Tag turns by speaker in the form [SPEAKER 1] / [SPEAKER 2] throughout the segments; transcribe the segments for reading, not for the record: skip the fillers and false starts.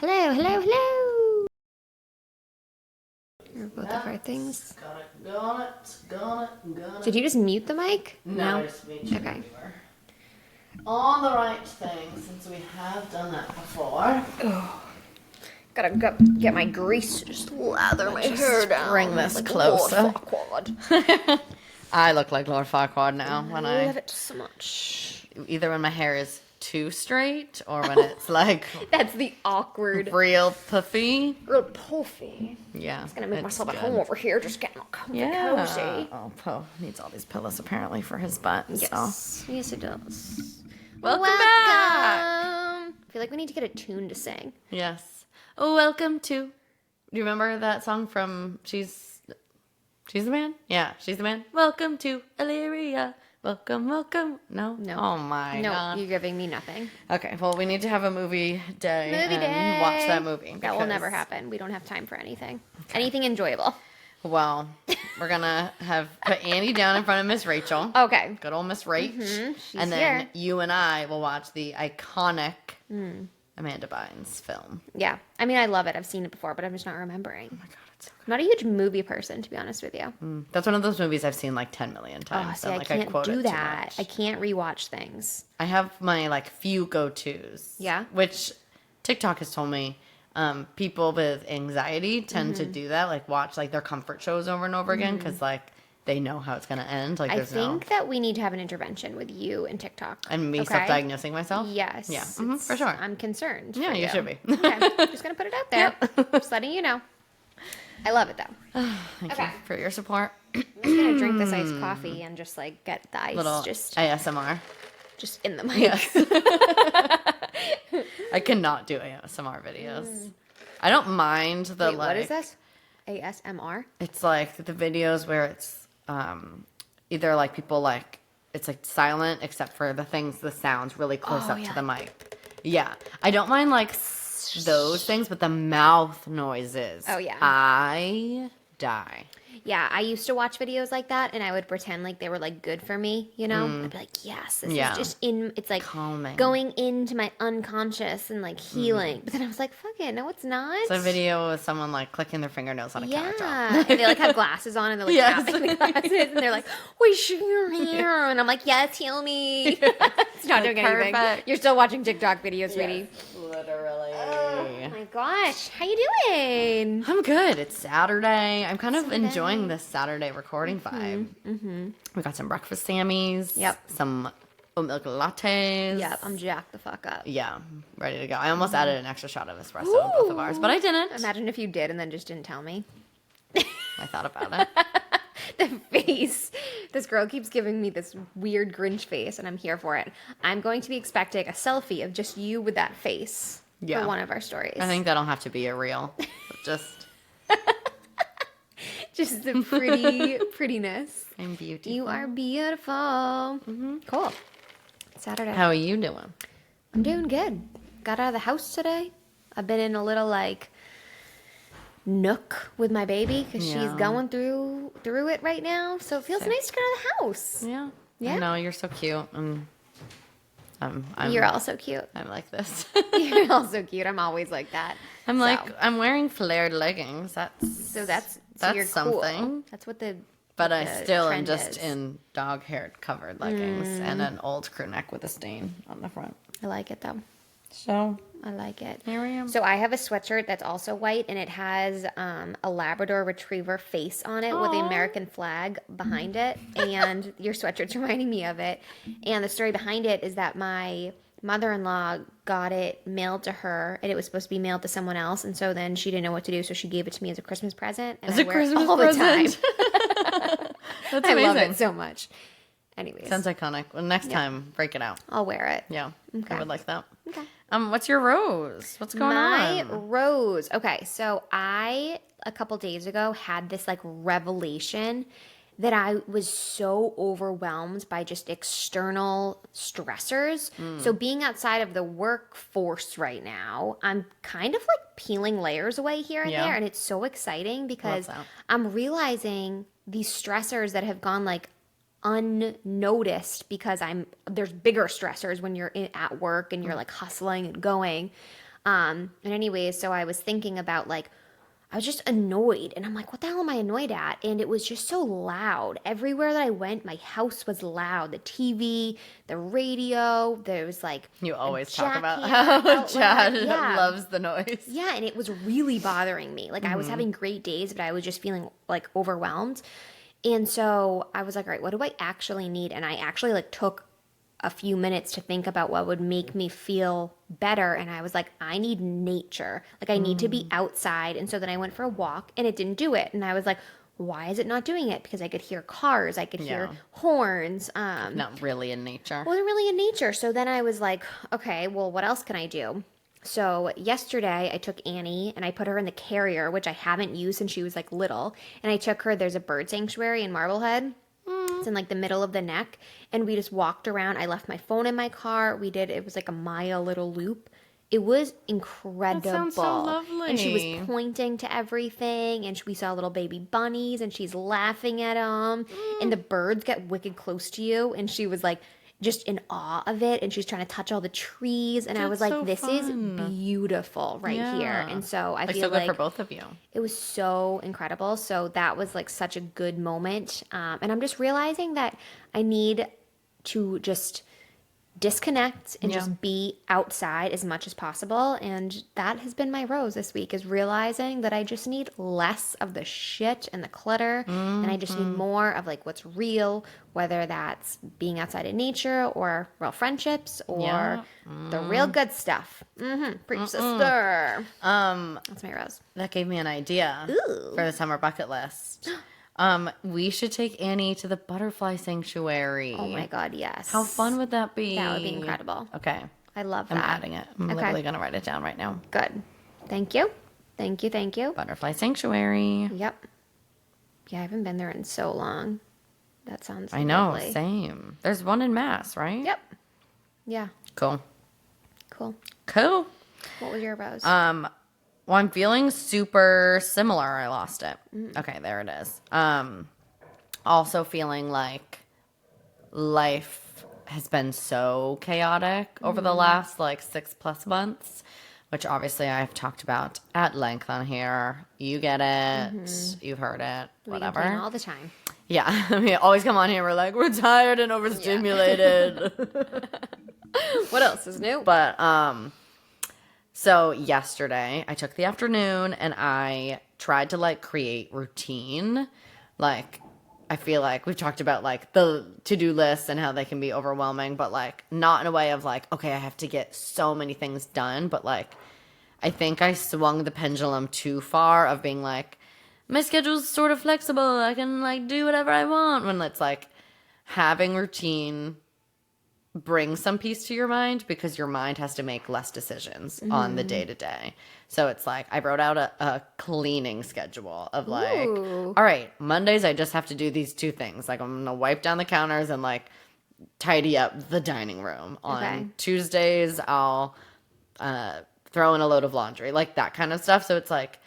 [SPEAKER 1] Hello, hello, hello. Are both of our things.
[SPEAKER 2] Got it.
[SPEAKER 1] Did you just mute the mic?
[SPEAKER 2] No, I just made sure
[SPEAKER 1] Okay.
[SPEAKER 2] we were on the right thing since we have done that before.
[SPEAKER 1] Gotta get my grease to just lather my hair down.
[SPEAKER 2] Bring this
[SPEAKER 1] like
[SPEAKER 2] closer.
[SPEAKER 1] Lord Farquaad.
[SPEAKER 2] I look like Lord Farquaad now when
[SPEAKER 1] I
[SPEAKER 2] I
[SPEAKER 1] love it so much.
[SPEAKER 2] either when my hair is too straight or when it's like
[SPEAKER 1] That's the awkward,
[SPEAKER 2] real puffy.
[SPEAKER 1] real puffy.
[SPEAKER 2] Yeah,
[SPEAKER 1] I'm gonna make
[SPEAKER 2] it's
[SPEAKER 1] myself at
[SPEAKER 2] good.
[SPEAKER 1] home over here, just getting all comfy cozy.
[SPEAKER 2] Oh, Poe needs all these pillows apparently for his butt.
[SPEAKER 1] Yes, yes, it does.
[SPEAKER 2] Welcome back.
[SPEAKER 1] I feel like we need to get a tune to sing.
[SPEAKER 2] Yes. Welcome to. Do you remember that song from She's the Man? Yeah, She's the Man. Welcome to Illyria. Welcome. No?
[SPEAKER 1] No.
[SPEAKER 2] Oh my
[SPEAKER 1] No,
[SPEAKER 2] god.
[SPEAKER 1] you're giving me nothing.
[SPEAKER 2] Okay, well, we need to have a movie day and watch that movie.
[SPEAKER 1] That will
[SPEAKER 2] because-
[SPEAKER 1] never happen. We don't have time for anything. Anything enjoyable.
[SPEAKER 2] Well, we're gonna put Andy down in front of Miss Rachel.
[SPEAKER 1] Okay.
[SPEAKER 2] Good old Miss Rach.
[SPEAKER 1] She's
[SPEAKER 2] And then
[SPEAKER 1] here.
[SPEAKER 2] you and I will watch the iconic Amanda Bynes film.
[SPEAKER 1] Yeah. I mean, I love it. I've seen it before, but I'm just not remembering.
[SPEAKER 2] Oh my god, it's so
[SPEAKER 1] I'm not a huge movie person, to be honest with you.
[SPEAKER 2] good. That's one of those movies I've seen like 10 million times.
[SPEAKER 1] See,
[SPEAKER 2] and,
[SPEAKER 1] I
[SPEAKER 2] like,
[SPEAKER 1] can't
[SPEAKER 2] quote it
[SPEAKER 1] do
[SPEAKER 2] too
[SPEAKER 1] that.
[SPEAKER 2] much.
[SPEAKER 1] I can't rewatch things.
[SPEAKER 2] I have my like few go-tos.
[SPEAKER 1] Yeah?
[SPEAKER 2] Which TikTok has told me people with anxiety tend to do that, like watch like their comfort shows over and over again because like they know how it's gonna end. Like
[SPEAKER 1] I
[SPEAKER 2] there's
[SPEAKER 1] think that we need to have an intervention with you and TikTok.
[SPEAKER 2] and me
[SPEAKER 1] okay?
[SPEAKER 2] self-diagnosing myself.
[SPEAKER 1] Yes.
[SPEAKER 2] Yeah,
[SPEAKER 1] it's-
[SPEAKER 2] for sure.
[SPEAKER 1] I'm concerned.
[SPEAKER 2] Yeah,
[SPEAKER 1] for
[SPEAKER 2] you should be.
[SPEAKER 1] Okay. Just going to put it out there. Just letting you know. I love it, though.
[SPEAKER 2] Thank
[SPEAKER 1] Okay.
[SPEAKER 2] you for your support.
[SPEAKER 1] I'm just going to drink this iced coffee and just, like, get the ice
[SPEAKER 2] Little
[SPEAKER 1] just
[SPEAKER 2] ASMR.
[SPEAKER 1] in the mic.
[SPEAKER 2] Yes. I cannot do ASMR videos. I don't mind the
[SPEAKER 1] Wait,
[SPEAKER 2] like.
[SPEAKER 1] what is this? ASMR?
[SPEAKER 2] It's like the videos where it's either like people like it's like silent except for the sounds really close up to the mic. Yeah, I don't mind like those things, but the mouth noises.
[SPEAKER 1] Oh, yeah.
[SPEAKER 2] I die.
[SPEAKER 1] Yeah, I used to watch videos like that, and I would pretend like they were, like, good for me, you know? I'd be like, yes, this
[SPEAKER 2] Yeah.
[SPEAKER 1] is just it's, like,
[SPEAKER 2] Calming.
[SPEAKER 1] going into my unconscious and, like, healing. But then I was like, fuck it, no, it's not.
[SPEAKER 2] It's a video with someone like clicking their fingernails on a countertop.
[SPEAKER 1] Yeah, and they like have glasses on and they're like
[SPEAKER 2] Yes.
[SPEAKER 1] tapping the glasses and they're like, "We should your hair," and I'm like, "Yes, heal me." It's not doing anything.
[SPEAKER 2] Perfect.
[SPEAKER 1] You're still watching TikTok videos, sweetie.
[SPEAKER 2] Literally.
[SPEAKER 1] Oh my gosh, how you doing?
[SPEAKER 2] I'm good. It's Saturday. I'm kind of enjoying this Saturday recording vibe. We got some breakfast Sammies.
[SPEAKER 1] Yep.
[SPEAKER 2] Some oat milk lattes.
[SPEAKER 1] Yep, I'm jacked the fuck up.
[SPEAKER 2] Yeah, ready to go. I almost added an extra shot of espresso in both of ours, but I didn't.
[SPEAKER 1] Imagine if you did and then just didn't tell me.
[SPEAKER 2] I thought about it.
[SPEAKER 1] The face. This girl keeps giving me this weird Grinch face, and I'm here for it. I'm going to be expecting a selfie of just you with that face
[SPEAKER 2] Yeah.
[SPEAKER 1] for one of our stories.
[SPEAKER 2] I think that'll have to be a reel. Just,
[SPEAKER 1] Just the pretty prettiness.
[SPEAKER 2] I'm beautiful.
[SPEAKER 1] You are beautiful. Cool. Saturday.
[SPEAKER 2] How are you doing?
[SPEAKER 1] I'm doing good. Got out of the house today. I've been in a little like nook with my baby because she's
[SPEAKER 2] Yeah.
[SPEAKER 1] going through it right now. So it feels nice to get out of the house.
[SPEAKER 2] Yeah.
[SPEAKER 1] Yeah?
[SPEAKER 2] I know, you're so cute. And I'm
[SPEAKER 1] You're also cute.
[SPEAKER 2] I'm like this.
[SPEAKER 1] You're also cute. I'm always like that.
[SPEAKER 2] I'm
[SPEAKER 1] So-
[SPEAKER 2] like, I'm wearing flared leggings.
[SPEAKER 1] so that's
[SPEAKER 2] that's
[SPEAKER 1] you're cool.
[SPEAKER 2] something.
[SPEAKER 1] That's what the
[SPEAKER 2] But I
[SPEAKER 1] the
[SPEAKER 2] still am
[SPEAKER 1] trend
[SPEAKER 2] just
[SPEAKER 1] is.
[SPEAKER 2] in dog hair covered leggings and an old crew neck with a stain on the front.
[SPEAKER 1] I like it though.
[SPEAKER 2] So
[SPEAKER 1] I like it.
[SPEAKER 2] here I am.
[SPEAKER 1] So I have a sweatshirt that's also white, and it has a Labrador Retriever face on it with the
[SPEAKER 2] Aw.
[SPEAKER 1] American flag behind it, and your sweatshirt's reminding me of it. And the story behind it is that my mother-in-law got it mailed to her, and it was supposed to be mailed to someone else, and so then she didn't know what to do, so she gave it to me as a Christmas present, and
[SPEAKER 2] As
[SPEAKER 1] I
[SPEAKER 2] a
[SPEAKER 1] wear it
[SPEAKER 2] Christmas
[SPEAKER 1] all
[SPEAKER 2] present.
[SPEAKER 1] the time.
[SPEAKER 2] That's
[SPEAKER 1] I
[SPEAKER 2] amazing.
[SPEAKER 1] love it so much. Anyways,
[SPEAKER 2] Sounds iconic. Well, next time, break it out.
[SPEAKER 1] I'll wear it.
[SPEAKER 2] Yeah,
[SPEAKER 1] Okay.
[SPEAKER 2] I would like that.
[SPEAKER 1] Okay.
[SPEAKER 2] What's your rose? What's going
[SPEAKER 1] My
[SPEAKER 2] on?
[SPEAKER 1] rose. Okay, so I a couple days ago had this like revelation that I was so overwhelmed by just external stressors. So being outside of the workforce right now, I'm kind of like peeling layers away here and
[SPEAKER 2] Yeah.
[SPEAKER 1] there, and it's so exciting because
[SPEAKER 2] that.
[SPEAKER 1] I'm realizing these stressors that have gone like unnoticed because there's bigger stressors when you're at work and you're like hustling and going. And anyways, so I was thinking about like, I was just annoyed. And I'm like, what the hell am I annoyed at? And it was just so loud. Everywhere that I went, my house was loud. The TV, the radio, there was like
[SPEAKER 2] You
[SPEAKER 1] a
[SPEAKER 2] always talk about
[SPEAKER 1] jackhammer
[SPEAKER 2] how
[SPEAKER 1] outlet.
[SPEAKER 2] Chad
[SPEAKER 1] Yeah.
[SPEAKER 2] loves the noise.
[SPEAKER 1] Yeah, and it was really bothering me. Like I was having great days, but I was just feeling like overwhelmed. And so I was like, all right, what do I actually need? And I actually like took a few minutes to think about what would make me feel better. And I was like, I need nature. Like I need to be outside. And so then I went for a walk and it didn't do it. And I was like, why is it not doing it? Because I could hear cars, I could hear
[SPEAKER 2] Yeah.
[SPEAKER 1] horns.
[SPEAKER 2] Not really in nature.
[SPEAKER 1] Wasn't really in nature. So then I was like, okay, well, what else can I do? So yesterday I took Annie and I put her in the carrier, which I haven't used since she was like little. And I took her, there's a bird sanctuary in Marblehead. It's in like the middle of the neck. And we just walked around. I left my phone in my car. It was like a mile little loop. It was incredible.
[SPEAKER 2] That sounds so lovely.
[SPEAKER 1] And she was pointing to everything. And we saw little baby bunnies and she's laughing at them. And the birds get wicked close to you. And she was like, just in awe of it, and she's trying to touch all the trees, and I was
[SPEAKER 2] That's
[SPEAKER 1] like,
[SPEAKER 2] so
[SPEAKER 1] this is
[SPEAKER 2] fun.
[SPEAKER 1] beautiful right here.
[SPEAKER 2] Yeah.
[SPEAKER 1] And so I
[SPEAKER 2] Like,
[SPEAKER 1] feel
[SPEAKER 2] so good
[SPEAKER 1] like
[SPEAKER 2] for both of you.
[SPEAKER 1] it was so incredible. So that was like such a good moment, and I'm just realizing that I need to just disconnect and
[SPEAKER 2] Yeah.
[SPEAKER 1] just be outside as much as possible. And that has been my rose this week, is realizing that I just need less of the shit and the clutter, and I just need more of like what's real, whether that's being outside in nature or real friendships or
[SPEAKER 2] Yeah.
[SPEAKER 1] the real good stuff. Preach, sister. That's my rose.
[SPEAKER 2] That gave me an idea
[SPEAKER 1] Ooh.
[SPEAKER 2] for the summer bucket list. We should take Annie to the butterfly sanctuary.
[SPEAKER 1] Oh my God, yes.
[SPEAKER 2] How fun would that be?
[SPEAKER 1] That would be incredible.
[SPEAKER 2] Okay.
[SPEAKER 1] I love
[SPEAKER 2] I'm
[SPEAKER 1] that.
[SPEAKER 2] adding it. I'm
[SPEAKER 1] Okay.
[SPEAKER 2] literally going to write it down right now.
[SPEAKER 1] Good. Thank you. Thank you. Thank you.
[SPEAKER 2] Butterfly sanctuary.
[SPEAKER 1] Yep. Yeah, I haven't been there in so long. That sounds
[SPEAKER 2] I know.
[SPEAKER 1] lovely.
[SPEAKER 2] Same. There's one in Mass, right?
[SPEAKER 1] Yep. Yeah.
[SPEAKER 2] Cool.
[SPEAKER 1] Cool.
[SPEAKER 2] Cool.
[SPEAKER 1] What was your rose?
[SPEAKER 2] Well, I'm feeling super similar. I lost it. Okay, there it is. Also feeling like life has been so chaotic over the last like 6+ months, which obviously I've talked about at length on here. You get it. You've heard it.
[SPEAKER 1] We
[SPEAKER 2] Whatever.
[SPEAKER 1] complain all the time.
[SPEAKER 2] Yeah. I mean, always come on here. We're like, we're tired and overstimulated.
[SPEAKER 1] What else is new?
[SPEAKER 2] But, so yesterday I took the afternoon and I tried to like create routine. Like, I feel like we've talked about like the to-do lists and how they can be overwhelming, but like not in a way of like, okay, I have to get so many things done. But like, I think I swung the pendulum too far of being like, my schedule's sort of flexible. I can like do whatever I want, when it's like having routine bring some peace to your mind, because your mind has to make less decisions on the day to day. So it's like I wrote out a cleaning schedule of like,
[SPEAKER 1] Ooh.
[SPEAKER 2] all right, Mondays I just have to do these 2 things. Like I'm gonna wipe down the counters and like tidy up the dining room. On
[SPEAKER 1] Okay.
[SPEAKER 2] Tuesdays I'll throw in a load of laundry, like that kind of stuff. So it's like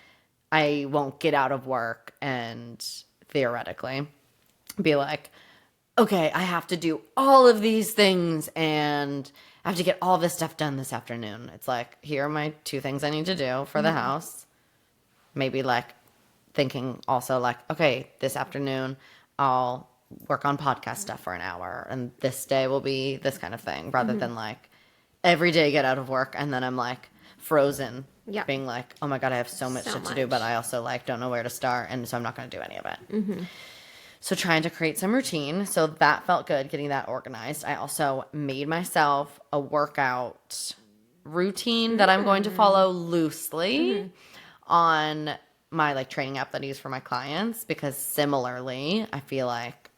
[SPEAKER 2] I won't get out of work and theoretically be like, okay, I have to do all of these things and I have to get all this stuff done this afternoon. It's like, here are my 2 things I need to do for the house. Maybe like thinking also like, okay, this afternoon I'll work on podcast stuff for an hour and this day will be this kind of thing, rather than like every day get out of work and then I'm like frozen.
[SPEAKER 1] Yeah.
[SPEAKER 2] Being like, oh my God, I have so much shit to do, but I also like don't know where to start, and so I'm not going to do any of it. So trying to create some routine. So that felt good, getting that organized. I also made myself a workout routine that I'm going to follow loosely on my like training app that I use for my clients, because similarly, I feel like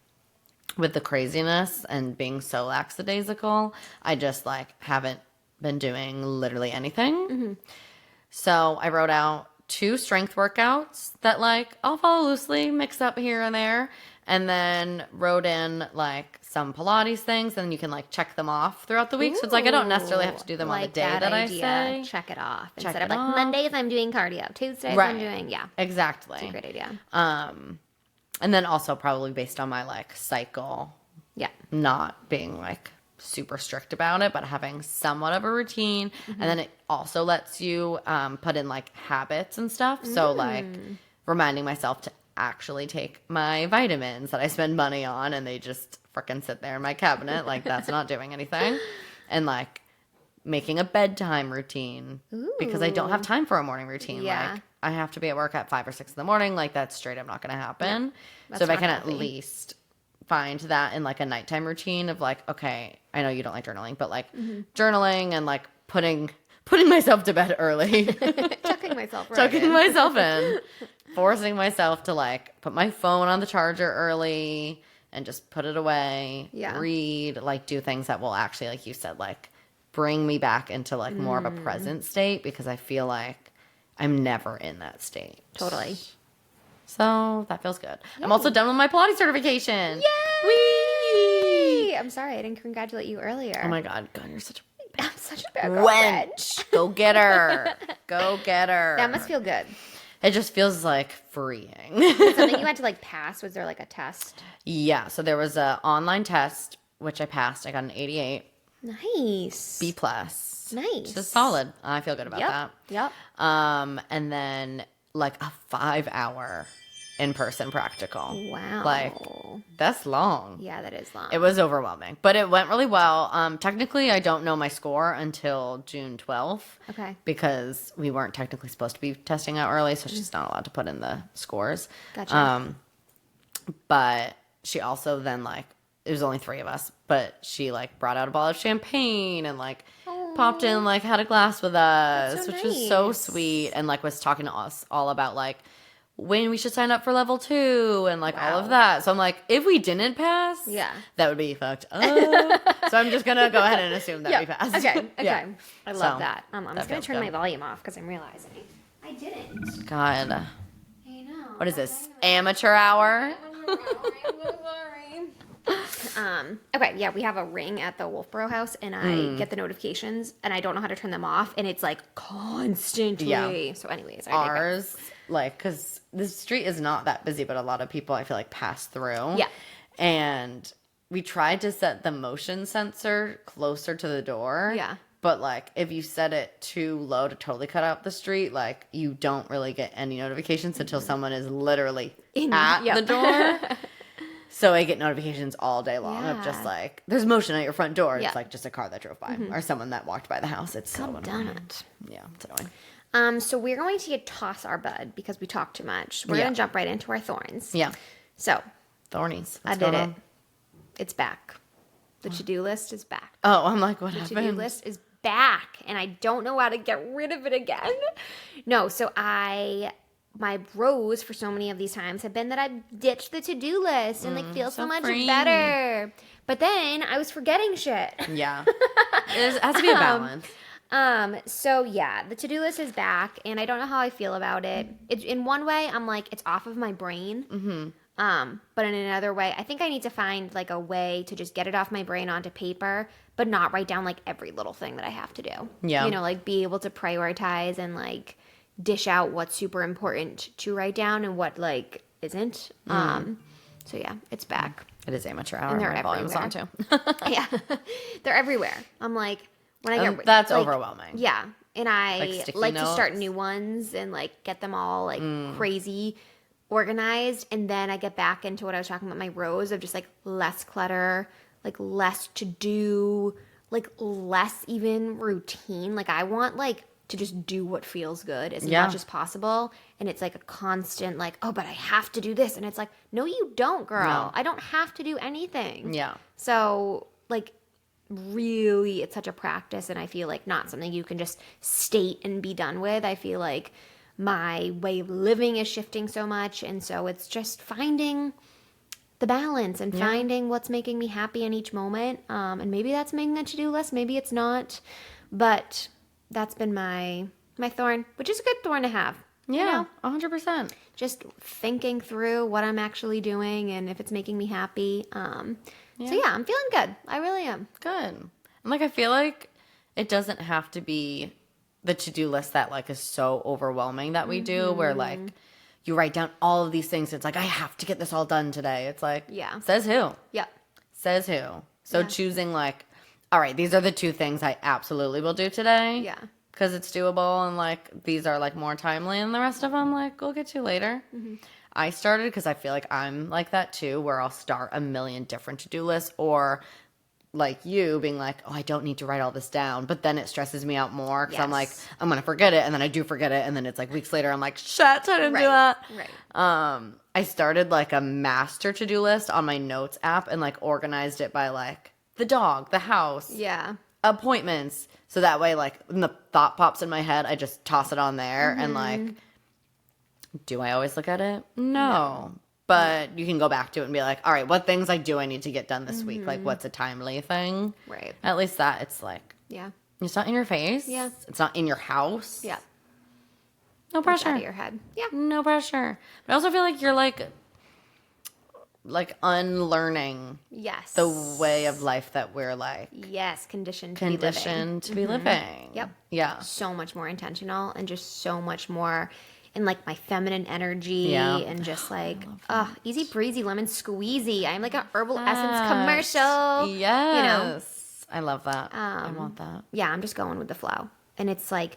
[SPEAKER 2] with the craziness and being so lackadaisical, I just like haven't been doing literally anything. So I wrote out 2 strength workouts that like I'll follow loosely, mix up here and there, and then wrote in like some Pilates things, and you can like check them off throughout the week. So it's like I don't necessarily have to do them on the
[SPEAKER 1] Like
[SPEAKER 2] day that I
[SPEAKER 1] idea.
[SPEAKER 2] say.
[SPEAKER 1] Check it off.
[SPEAKER 2] Check
[SPEAKER 1] Instead of
[SPEAKER 2] it
[SPEAKER 1] like
[SPEAKER 2] off.
[SPEAKER 1] Mondays I'm doing cardio. Tuesdays
[SPEAKER 2] Right.
[SPEAKER 1] I'm doing, yeah.
[SPEAKER 2] Exactly.
[SPEAKER 1] Great idea.
[SPEAKER 2] And then also probably based on my like cycle,
[SPEAKER 1] Yeah.
[SPEAKER 2] not being like super strict about it, but having somewhat of a routine. And then it also lets you put in like habits and stuff. So like reminding myself to actually take my vitamins that I spend money on and they just freaking sit there in my cabinet. Like that's not doing anything. And like making a bedtime routine because I don't have time for a morning routine.
[SPEAKER 1] Yeah.
[SPEAKER 2] Like I have to be at work at 5 or 6 in the morning. Like that's straight up not going to happen.
[SPEAKER 1] That's
[SPEAKER 2] So if I
[SPEAKER 1] not
[SPEAKER 2] can
[SPEAKER 1] healthy.
[SPEAKER 2] at least find that in like a nighttime routine of like, okay, I know you don't like journaling, but like journaling and like putting myself to bed early,
[SPEAKER 1] Tucking myself right
[SPEAKER 2] tucking
[SPEAKER 1] in.
[SPEAKER 2] myself in, forcing myself to like put my phone on the charger early and just put it away,
[SPEAKER 1] Yeah.
[SPEAKER 2] read, like do things that will actually, like you said, like bring me back into like more of a present state because I feel like I'm never in that state.
[SPEAKER 1] Totally.
[SPEAKER 2] So that feels good. I'm also done with my Pilates certification.
[SPEAKER 1] Yay! I'm sorry I didn't congratulate you earlier.
[SPEAKER 2] Oh my God, you're such a
[SPEAKER 1] I'm such a bad girl, bitch.
[SPEAKER 2] wench. Go get her. Go get her.
[SPEAKER 1] That must feel good.
[SPEAKER 2] It just feels like freeing.
[SPEAKER 1] Something you had to like pass. Was there like a test?
[SPEAKER 2] Yeah, so there was a online test, which I passed. I got an 88,
[SPEAKER 1] Nice.
[SPEAKER 2] B+. Nice.
[SPEAKER 1] Nice.
[SPEAKER 2] Just solid. I feel good about that.
[SPEAKER 1] Yep.
[SPEAKER 2] And then like a 5-hour in-person practical.
[SPEAKER 1] Wow.
[SPEAKER 2] Like, that's long.
[SPEAKER 1] Yeah, that is long.
[SPEAKER 2] It was overwhelming, but it went really well. Technically, I don't know my score until June 12th.
[SPEAKER 1] Okay.
[SPEAKER 2] Because we weren't technically supposed to be testing out early, so she's not allowed to put in the scores.
[SPEAKER 1] Gotcha.
[SPEAKER 2] But she also then like, it was only 3 of us, but she like brought out a bottle of champagne and like popped in, like had a glass with us,
[SPEAKER 1] so
[SPEAKER 2] which was so
[SPEAKER 1] nice.
[SPEAKER 2] sweet, and like was talking to us all about like when we should sign up for level 2 and like all of
[SPEAKER 1] Wow.
[SPEAKER 2] that. So I'm like, if we didn't pass,
[SPEAKER 1] Yeah.
[SPEAKER 2] that would be fucked up. So I'm just gonna go ahead and assume that we passed.
[SPEAKER 1] Okay.
[SPEAKER 2] Yeah.
[SPEAKER 1] I love
[SPEAKER 2] So,
[SPEAKER 1] that. I'm
[SPEAKER 2] that
[SPEAKER 1] just gonna
[SPEAKER 2] feels
[SPEAKER 1] turn
[SPEAKER 2] good.
[SPEAKER 1] my volume off because I'm realizing I didn't.
[SPEAKER 2] God,
[SPEAKER 1] I know.
[SPEAKER 2] what is this? Amateur hour?
[SPEAKER 1] Okay, yeah, we have a ring at the Wolfboro house, and I get the notifications, and I don't know how to turn them off, and it's like constantly.
[SPEAKER 2] Yeah.
[SPEAKER 1] So, anyways, I digress.
[SPEAKER 2] Ours, like, because the street is not that busy, but a lot of people I feel like pass through.
[SPEAKER 1] Yeah.
[SPEAKER 2] And we tried to set the motion sensor closer to the door.
[SPEAKER 1] Yeah.
[SPEAKER 2] But like, if you set it too low to totally cut out the street, like, you don't really get any notifications until someone is literally at
[SPEAKER 1] yep.
[SPEAKER 2] the door. So I get notifications all day long of just
[SPEAKER 1] Yeah.
[SPEAKER 2] like, there's motion at your front door. It's
[SPEAKER 1] Yeah.
[SPEAKER 2] like just a car that drove by or someone that walked by the house. It's so annoying.
[SPEAKER 1] Done it.
[SPEAKER 2] Yeah, it's annoying.
[SPEAKER 1] So we're going to toss our bud because we talk too much. We're
[SPEAKER 2] Yeah.
[SPEAKER 1] gonna jump right into our thorns.
[SPEAKER 2] Yeah.
[SPEAKER 1] So
[SPEAKER 2] Thornies.
[SPEAKER 1] I
[SPEAKER 2] What's
[SPEAKER 1] did
[SPEAKER 2] going
[SPEAKER 1] it.
[SPEAKER 2] on?
[SPEAKER 1] It's back. The to-do list is back.
[SPEAKER 2] Oh, I'm like, what
[SPEAKER 1] The
[SPEAKER 2] happened?
[SPEAKER 1] to-do list is back, and I don't know how to get rid of it again. No, so my rose for so many of these times have been that I ditched the to-do list and like feel so
[SPEAKER 2] so
[SPEAKER 1] much
[SPEAKER 2] freeing.
[SPEAKER 1] better. But then I was forgetting shit.
[SPEAKER 2] Yeah. It has to be a balance.
[SPEAKER 1] So yeah, the to-do list is back, and I don't know how I feel about it. It's in one way, I'm like, it's off of my brain. But in another way, I think I need to find like a way to just get it off my brain onto paper, but not write down like every little thing that I have to do.
[SPEAKER 2] Yeah.
[SPEAKER 1] You know, like be able to prioritize and like dish out what's super important to write down and what like isn't. So yeah, it's back.
[SPEAKER 2] It is amateur hour.
[SPEAKER 1] And they're
[SPEAKER 2] My volume's on too.
[SPEAKER 1] Yeah. They're everywhere. I'm like, when I get
[SPEAKER 2] That's
[SPEAKER 1] like,
[SPEAKER 2] overwhelming.
[SPEAKER 1] Yeah. And I
[SPEAKER 2] Like sticky
[SPEAKER 1] like to start
[SPEAKER 2] notes?
[SPEAKER 1] new ones and like get them all like crazy organized. And then I get back into what I was talking about, my rows of just like less clutter, like less to do, like less even routine. Like I want like to just do what feels good as
[SPEAKER 2] Yeah.
[SPEAKER 1] much as possible. And it's like a constant like, oh, but I have to do this. And it's like, no, you don't, girl.
[SPEAKER 2] No.
[SPEAKER 1] I don't have to do anything.
[SPEAKER 2] Yeah.
[SPEAKER 1] So like really it's such a practice, and I feel like not something you can just state and be done with. I feel like my way of living is shifting so much, and so it's just finding the balance and finding what's making me happy in each moment. And maybe that's making a to-do list, maybe it's not, but that's been my thorn, which is a good thorn to have.
[SPEAKER 2] Yeah.
[SPEAKER 1] You know?
[SPEAKER 2] 100%.
[SPEAKER 1] Just thinking through what I'm actually doing and if it's making me happy. So yeah, I'm feeling good. I really am.
[SPEAKER 2] Good. And like, I feel like it doesn't have to be the to-do list that like is so overwhelming that we do, where like you write down all of these things. It's like, I have to get this all done today. It's like,
[SPEAKER 1] Yeah.
[SPEAKER 2] says who?
[SPEAKER 1] Yep.
[SPEAKER 2] Says who? So choosing like all right, these are the 2 things I absolutely will do today.
[SPEAKER 1] Yeah.
[SPEAKER 2] Because it's doable and, like, these are, like, more timely. And the rest of them, like, we'll get to later.
[SPEAKER 1] Mm-hmm.
[SPEAKER 2] I started because I feel like I'm like that, too, where I'll start a million different to-do lists. Or, like you, being like, oh, I don't need to write all this down. But then it stresses me out more because I'm like,
[SPEAKER 1] Yes.
[SPEAKER 2] I'm going to forget it. And then I do forget it. And then it's, like, weeks later, I'm like, shit, I didn't do that.
[SPEAKER 1] Right.
[SPEAKER 2] I started, like, a master to-do list on my notes app and, like, organized it by, like, the dog, the house,
[SPEAKER 1] Yeah.
[SPEAKER 2] appointments. So that way, like, when the thought pops in my head, I just toss it on there. And, like, do I always look at it? No. But you can go back to it and be like, all right, what things I need to get done this week? Like, what's a timely thing?
[SPEAKER 1] Right.
[SPEAKER 2] At least that it's like,
[SPEAKER 1] Yeah.
[SPEAKER 2] it's not in your face.
[SPEAKER 1] Yeah.
[SPEAKER 2] It's not in your house.
[SPEAKER 1] Yeah.
[SPEAKER 2] No
[SPEAKER 1] It's
[SPEAKER 2] pressure.
[SPEAKER 1] out of your head. Yeah.
[SPEAKER 2] No pressure. But I also feel like you're like unlearning
[SPEAKER 1] Yes.
[SPEAKER 2] the way of life that we're like
[SPEAKER 1] Yes, conditioned
[SPEAKER 2] conditioned to be living.
[SPEAKER 1] Yep.
[SPEAKER 2] Yeah.
[SPEAKER 1] So much more intentional and just so much more in like my feminine energy
[SPEAKER 2] Yeah.
[SPEAKER 1] and just like easy breezy lemon squeezy. I'm like a herbal essence commercial.
[SPEAKER 2] Yes.
[SPEAKER 1] You know?
[SPEAKER 2] I love that. I want that.
[SPEAKER 1] Yeah, I'm just going with the flow. And it's like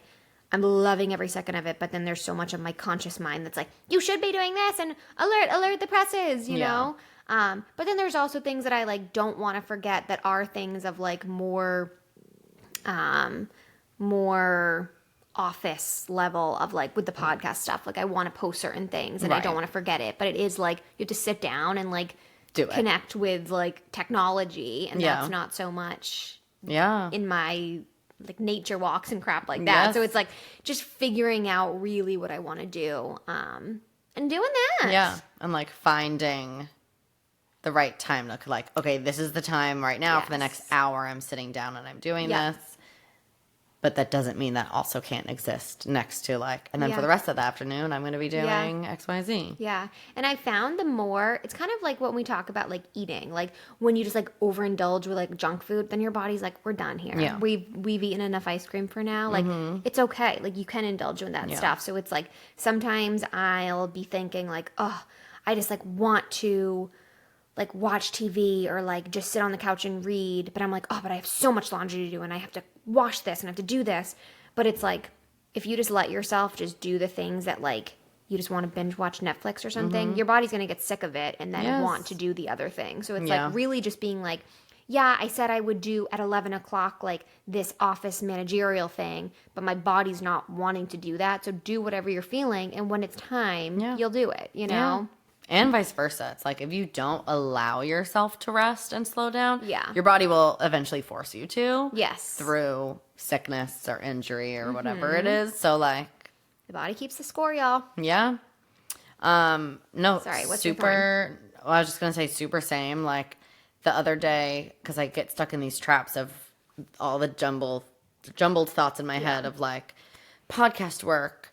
[SPEAKER 1] I'm loving every second of it, but then there's so much of my conscious mind that's like, you should be doing this and alert the presses, you know? But then there's also things that I like don't want to forget that are things of like more office level of like with the podcast stuff. Like I want to post certain things and I don't want to forget it, but it is like you have to sit down and like
[SPEAKER 2] do it.
[SPEAKER 1] Connect with like technology and that's not so much in my like nature walks and crap like that.
[SPEAKER 2] Yes.
[SPEAKER 1] So it's like just figuring out really what I want to do and doing that.
[SPEAKER 2] Yeah. And like finding the right time to like, okay, this is the time right now for the next hour I'm sitting down and I'm doing this. But that doesn't mean that also can't exist next to like, and then for the rest of the afternoon, I'm going to be doing X, Y, Z.
[SPEAKER 1] Yeah. And I found the more, it's kind of like when we talk about like eating, like when you just like overindulge with like junk food, then your body's like, we're done here.
[SPEAKER 2] Yeah.
[SPEAKER 1] We've eaten enough ice cream for now. Like it's okay. Like you can indulge in that stuff. So it's like sometimes I'll be thinking like, oh, I just like want to like watch TV or like just sit on the couch and read. But I'm like, oh, but I have so much laundry to do and I have to wash this and I have to do this. But it's like, if you just let yourself just do the things that like you just want to binge watch Netflix or something, your body's going to get sick of it and then want to do the other thing. So it's like really just being like, yeah, I said I would do at 11 o'clock like this office managerial thing, but my body's not wanting to do that. So do whatever you're feeling. And when it's time, you'll do it, you know?
[SPEAKER 2] And vice versa. It's like if you don't allow yourself to rest and slow down, your body will eventually force you to.
[SPEAKER 1] Yes.
[SPEAKER 2] Through sickness or injury or whatever it is. So like
[SPEAKER 1] the body keeps the score, y'all.
[SPEAKER 2] Yeah. No.
[SPEAKER 1] Sorry, what's
[SPEAKER 2] super? Well, I was just gonna say super same. Like the other day, because I get stuck in these traps of all the jumbled thoughts in my head of like podcast work.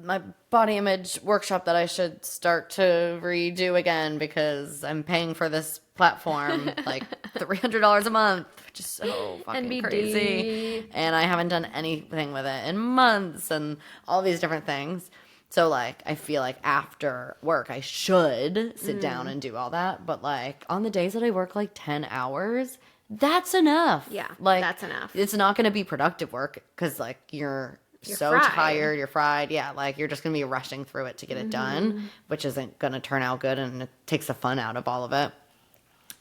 [SPEAKER 2] My body image workshop that I should start to redo again because I'm paying for this platform like $300 a month, which is so fucking
[SPEAKER 1] NBD.
[SPEAKER 2] crazy. And I haven't done anything with it in months and all these different things. So like I feel like after work I should sit down and do all that. But like on the days that I work like 10 hours, that's enough.
[SPEAKER 1] Yeah,
[SPEAKER 2] like
[SPEAKER 1] that's enough.
[SPEAKER 2] It's not going to be productive work because like you're so
[SPEAKER 1] fried.
[SPEAKER 2] tired, you're fried. Yeah, like you're just going to be rushing through it to get it done, which isn't going to turn out good and it takes the fun out of all of it.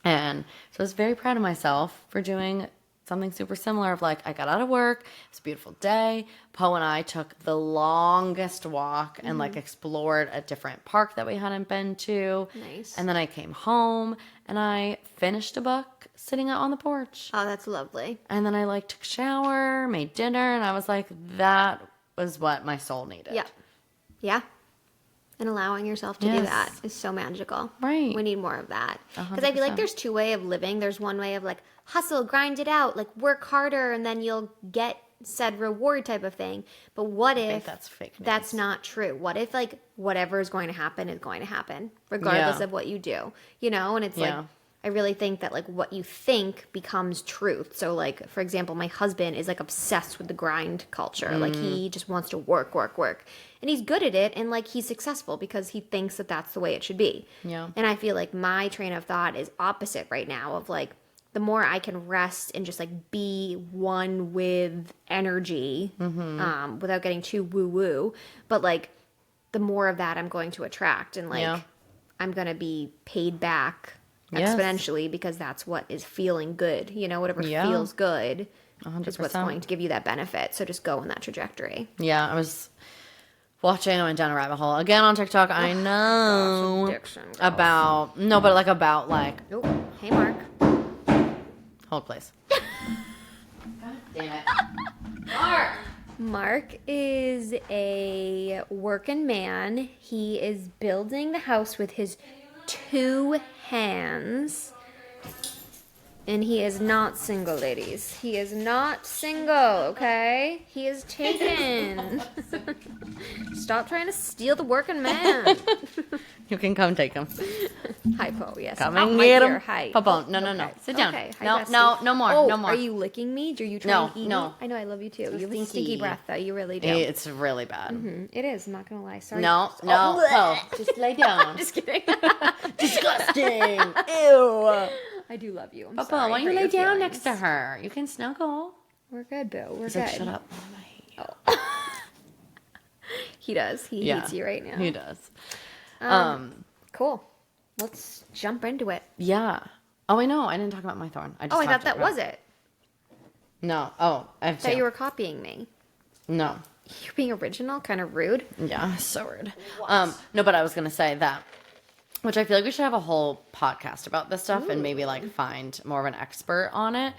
[SPEAKER 2] And so I was very proud of myself for doing something super similar of like, I got out of work, it's a beautiful day. Poe and I took the longest walk and like explored a different park that we hadn't been to.
[SPEAKER 1] Nice.
[SPEAKER 2] And then I came home and I finished a book sitting out on the porch.
[SPEAKER 1] Oh, that's lovely.
[SPEAKER 2] And then I like took a shower, made dinner, and I was like, that was what my soul needed.
[SPEAKER 1] Yeah. Yeah. And allowing yourself to do that is so magical.
[SPEAKER 2] Right.
[SPEAKER 1] We need more of that. Because I feel like there's two ways of living. There's one way of like hustle, grind it out, like work harder, and then you'll get said reward type of thing. But what if
[SPEAKER 2] that's fake news.
[SPEAKER 1] That's not true? What if like whatever is going to happen, regardless of what you do, you know? And it's like, I really think that like what you think becomes truth. So like, for example, my husband is like obsessed with the grind culture. Like he just wants to work. And he's good at it and like he's successful because he thinks that that's the way it should be.
[SPEAKER 2] Yeah.
[SPEAKER 1] And I feel like my train of thought is opposite right now of like, the more I can rest and just like be one with energy, without getting too woo woo. But like, the more of that I'm going to attract, and like,
[SPEAKER 2] Yeah.
[SPEAKER 1] I'm gonna be paid back
[SPEAKER 2] Yes.
[SPEAKER 1] exponentially because that's what is feeling good. Whatever
[SPEAKER 2] Yeah.
[SPEAKER 1] feels good is what's
[SPEAKER 2] 100%.
[SPEAKER 1] going to give you that benefit. So just go in that trajectory.
[SPEAKER 2] Yeah, I was watching, I went down a rabbit hole again on TikTok. I know.
[SPEAKER 1] Gosh, addiction, girl.
[SPEAKER 2] About
[SPEAKER 1] Oh, hey, Mark.
[SPEAKER 2] hold please. God damn it. Mark!
[SPEAKER 1] Mark is a working man. He is building the house with his 2 hands. And he is not single, ladies. He is not single, okay? He is taken. Stop trying to steal the working man.
[SPEAKER 2] You can come take him.
[SPEAKER 1] Hypo, yes.
[SPEAKER 2] Come
[SPEAKER 1] Not
[SPEAKER 2] and
[SPEAKER 1] my
[SPEAKER 2] get
[SPEAKER 1] ear,
[SPEAKER 2] him.
[SPEAKER 1] hi.
[SPEAKER 2] Papa, no.
[SPEAKER 1] Okay.
[SPEAKER 2] Sit down.
[SPEAKER 1] Okay. Hi,
[SPEAKER 2] No,
[SPEAKER 1] bestie.
[SPEAKER 2] no more.
[SPEAKER 1] Oh,
[SPEAKER 2] No more.
[SPEAKER 1] Are you licking me? Are you trying to eat
[SPEAKER 2] no.
[SPEAKER 1] me? I know, I love you too. You have a
[SPEAKER 2] stinky.
[SPEAKER 1] stinky breath, though. You really do.
[SPEAKER 2] It's really bad.
[SPEAKER 1] It is, I'm not gonna lie. Sorry.
[SPEAKER 2] No.
[SPEAKER 1] Oh,
[SPEAKER 2] Oh, just lay down.
[SPEAKER 1] just kidding.
[SPEAKER 2] Disgusting. Ew.
[SPEAKER 1] I do love you. I'm
[SPEAKER 2] Papa,
[SPEAKER 1] sorry.
[SPEAKER 2] why don't you
[SPEAKER 1] hurt
[SPEAKER 2] lay
[SPEAKER 1] your
[SPEAKER 2] down
[SPEAKER 1] feelings.
[SPEAKER 2] next to her? You can snuggle.
[SPEAKER 1] We're good, Bill. We're
[SPEAKER 2] He's
[SPEAKER 1] good.
[SPEAKER 2] like, shut up.
[SPEAKER 1] He does. He
[SPEAKER 2] Yeah,
[SPEAKER 1] hates you right now.
[SPEAKER 2] He does.
[SPEAKER 1] Cool. Let's jump into it.
[SPEAKER 2] Yeah. Oh, I know. I didn't talk about my thorn.
[SPEAKER 1] I thought that was it.
[SPEAKER 2] No. Oh, I have
[SPEAKER 1] I thought
[SPEAKER 2] two.
[SPEAKER 1] you were copying me.
[SPEAKER 2] No.
[SPEAKER 1] You're being original, kind of rude.
[SPEAKER 2] Yeah, so rude. No, but I was gonna say that, which I feel like we should have a whole podcast about this stuff and maybe like find more of an expert on it.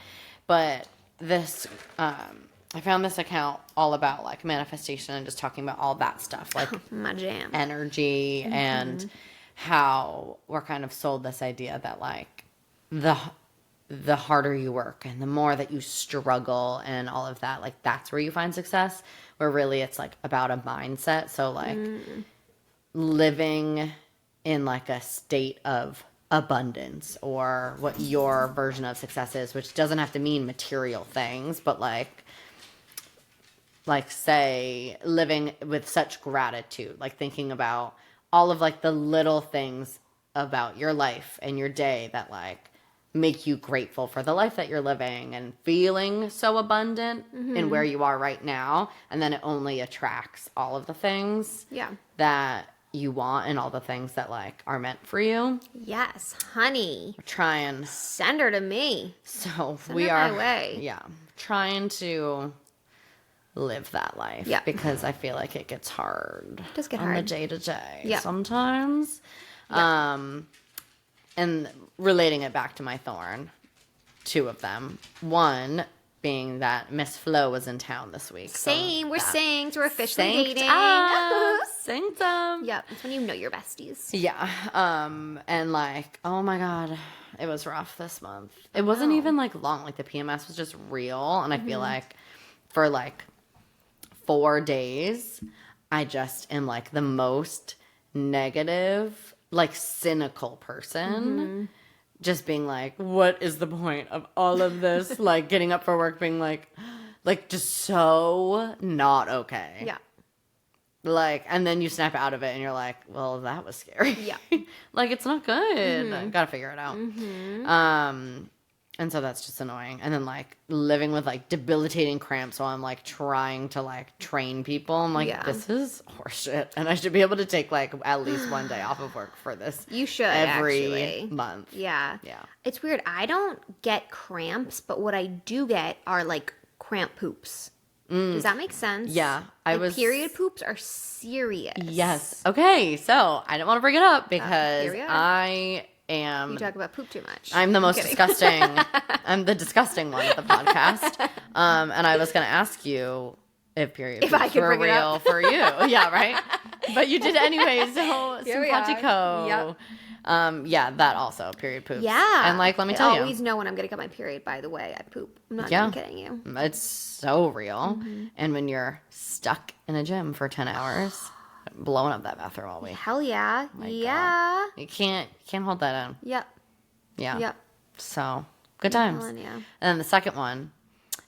[SPEAKER 2] But this, I found this account all about like manifestation and just talking about all that stuff, like
[SPEAKER 1] My jam.
[SPEAKER 2] energy and how we're kind of sold this idea that like the harder you work and the more that you struggle and all of that, like that's where you find success, where really it's like about a mindset. So like living in like a state of abundance, or what your version of success is, which doesn't have to mean material things, but like say living with such gratitude, like thinking about all of like the little things about your life and your day that like make you grateful for the life that you're living and feeling so abundant in where you are right now. And then it only attracts all of the things that you want and all the things that like are meant for you.
[SPEAKER 1] Yes, honey.
[SPEAKER 2] We're trying.
[SPEAKER 1] Send her to me.
[SPEAKER 2] So
[SPEAKER 1] Send
[SPEAKER 2] we
[SPEAKER 1] her
[SPEAKER 2] are
[SPEAKER 1] my way.
[SPEAKER 2] Yeah, trying to live that life.
[SPEAKER 1] Yeah.
[SPEAKER 2] Because I feel like it gets hard.
[SPEAKER 1] It does get
[SPEAKER 2] on
[SPEAKER 1] hard.
[SPEAKER 2] the day to day.
[SPEAKER 1] Yeah.
[SPEAKER 2] Sometimes. And relating it back to my thorn, 2 of them. One being that Miss Flo was in town this week.
[SPEAKER 1] Same. We're synced. We're officially
[SPEAKER 2] Synced
[SPEAKER 1] dating.
[SPEAKER 2] up. Synced them.
[SPEAKER 1] Yep. That's when you know your besties.
[SPEAKER 2] Yeah. And like, oh my God, it was rough this month. It wasn't even like long. Like the PMS was just real. And I feel like for like 4 days, I just am like the most negative, like cynical person. Just being like, what is the point of all of this? Like getting up for work being like just so not okay.
[SPEAKER 1] Yeah.
[SPEAKER 2] Like, and then you snap out of it and you're like, well, that was scary.
[SPEAKER 1] Yeah.
[SPEAKER 2] Like, it's not good. Gotta figure it out. And so that's just annoying. And then like living with like debilitating cramps while I'm like trying to like train people. I'm like, this is horseshit. And I should be able to take like at least 1 day off of work for this.
[SPEAKER 1] You should
[SPEAKER 2] every
[SPEAKER 1] actually.
[SPEAKER 2] month.
[SPEAKER 1] Yeah.
[SPEAKER 2] Yeah.
[SPEAKER 1] It's weird. I don't get cramps, but what I do get are like cramp poops. Does that make sense?
[SPEAKER 2] Yeah.
[SPEAKER 1] Period poops are serious.
[SPEAKER 2] Yes. Okay. So I didn't want to bring it up because
[SPEAKER 1] here we are.
[SPEAKER 2] I am.
[SPEAKER 1] You talk about poop too much.
[SPEAKER 2] I'm the most
[SPEAKER 1] kidding.
[SPEAKER 2] disgusting. I'm the disgusting one of the podcast. And I was going to ask you if period
[SPEAKER 1] If I
[SPEAKER 2] poops
[SPEAKER 1] could
[SPEAKER 2] were
[SPEAKER 1] bring it
[SPEAKER 2] real
[SPEAKER 1] up.
[SPEAKER 2] for you. Yeah, right? But you did anyway, so
[SPEAKER 1] Here we are.
[SPEAKER 2] simpatico.
[SPEAKER 1] Yep.
[SPEAKER 2] Yeah, that also, period poops.
[SPEAKER 1] Yeah.
[SPEAKER 2] And like, let me
[SPEAKER 1] I
[SPEAKER 2] tell you.
[SPEAKER 1] always know when I'm going to get my period, by the way. I poop. I'm not
[SPEAKER 2] Yeah.
[SPEAKER 1] even kidding you.
[SPEAKER 2] It's so real. And when you're stuck in a gym for 10 hours, blowing up that bathroom all week.
[SPEAKER 1] Hell yeah.
[SPEAKER 2] My
[SPEAKER 1] yeah.
[SPEAKER 2] God. You can't hold that in.
[SPEAKER 1] Yep.
[SPEAKER 2] Yeah.
[SPEAKER 1] Yep.
[SPEAKER 2] So good times.
[SPEAKER 1] telling ya.
[SPEAKER 2] And then the second one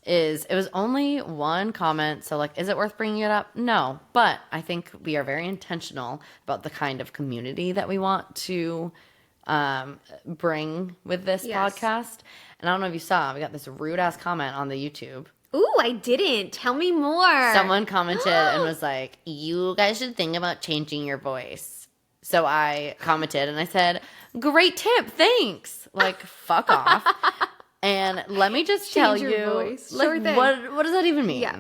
[SPEAKER 2] is it was only one comment. So like, is it worth bringing it up? No, but I think we are very intentional about the kind of community that we want to bring with this podcast. And I don't know if you saw, we got this rude ass comment on the YouTube.
[SPEAKER 1] Ooh, I didn't. Tell me more.
[SPEAKER 2] Someone commented and was like, you guys should think about changing your voice. So I commented and I said, great tip, thanks. Like, fuck off. And let me just tell
[SPEAKER 1] your
[SPEAKER 2] you,
[SPEAKER 1] voice.
[SPEAKER 2] like,
[SPEAKER 1] Sure thing.
[SPEAKER 2] what does that even mean?
[SPEAKER 1] Yeah.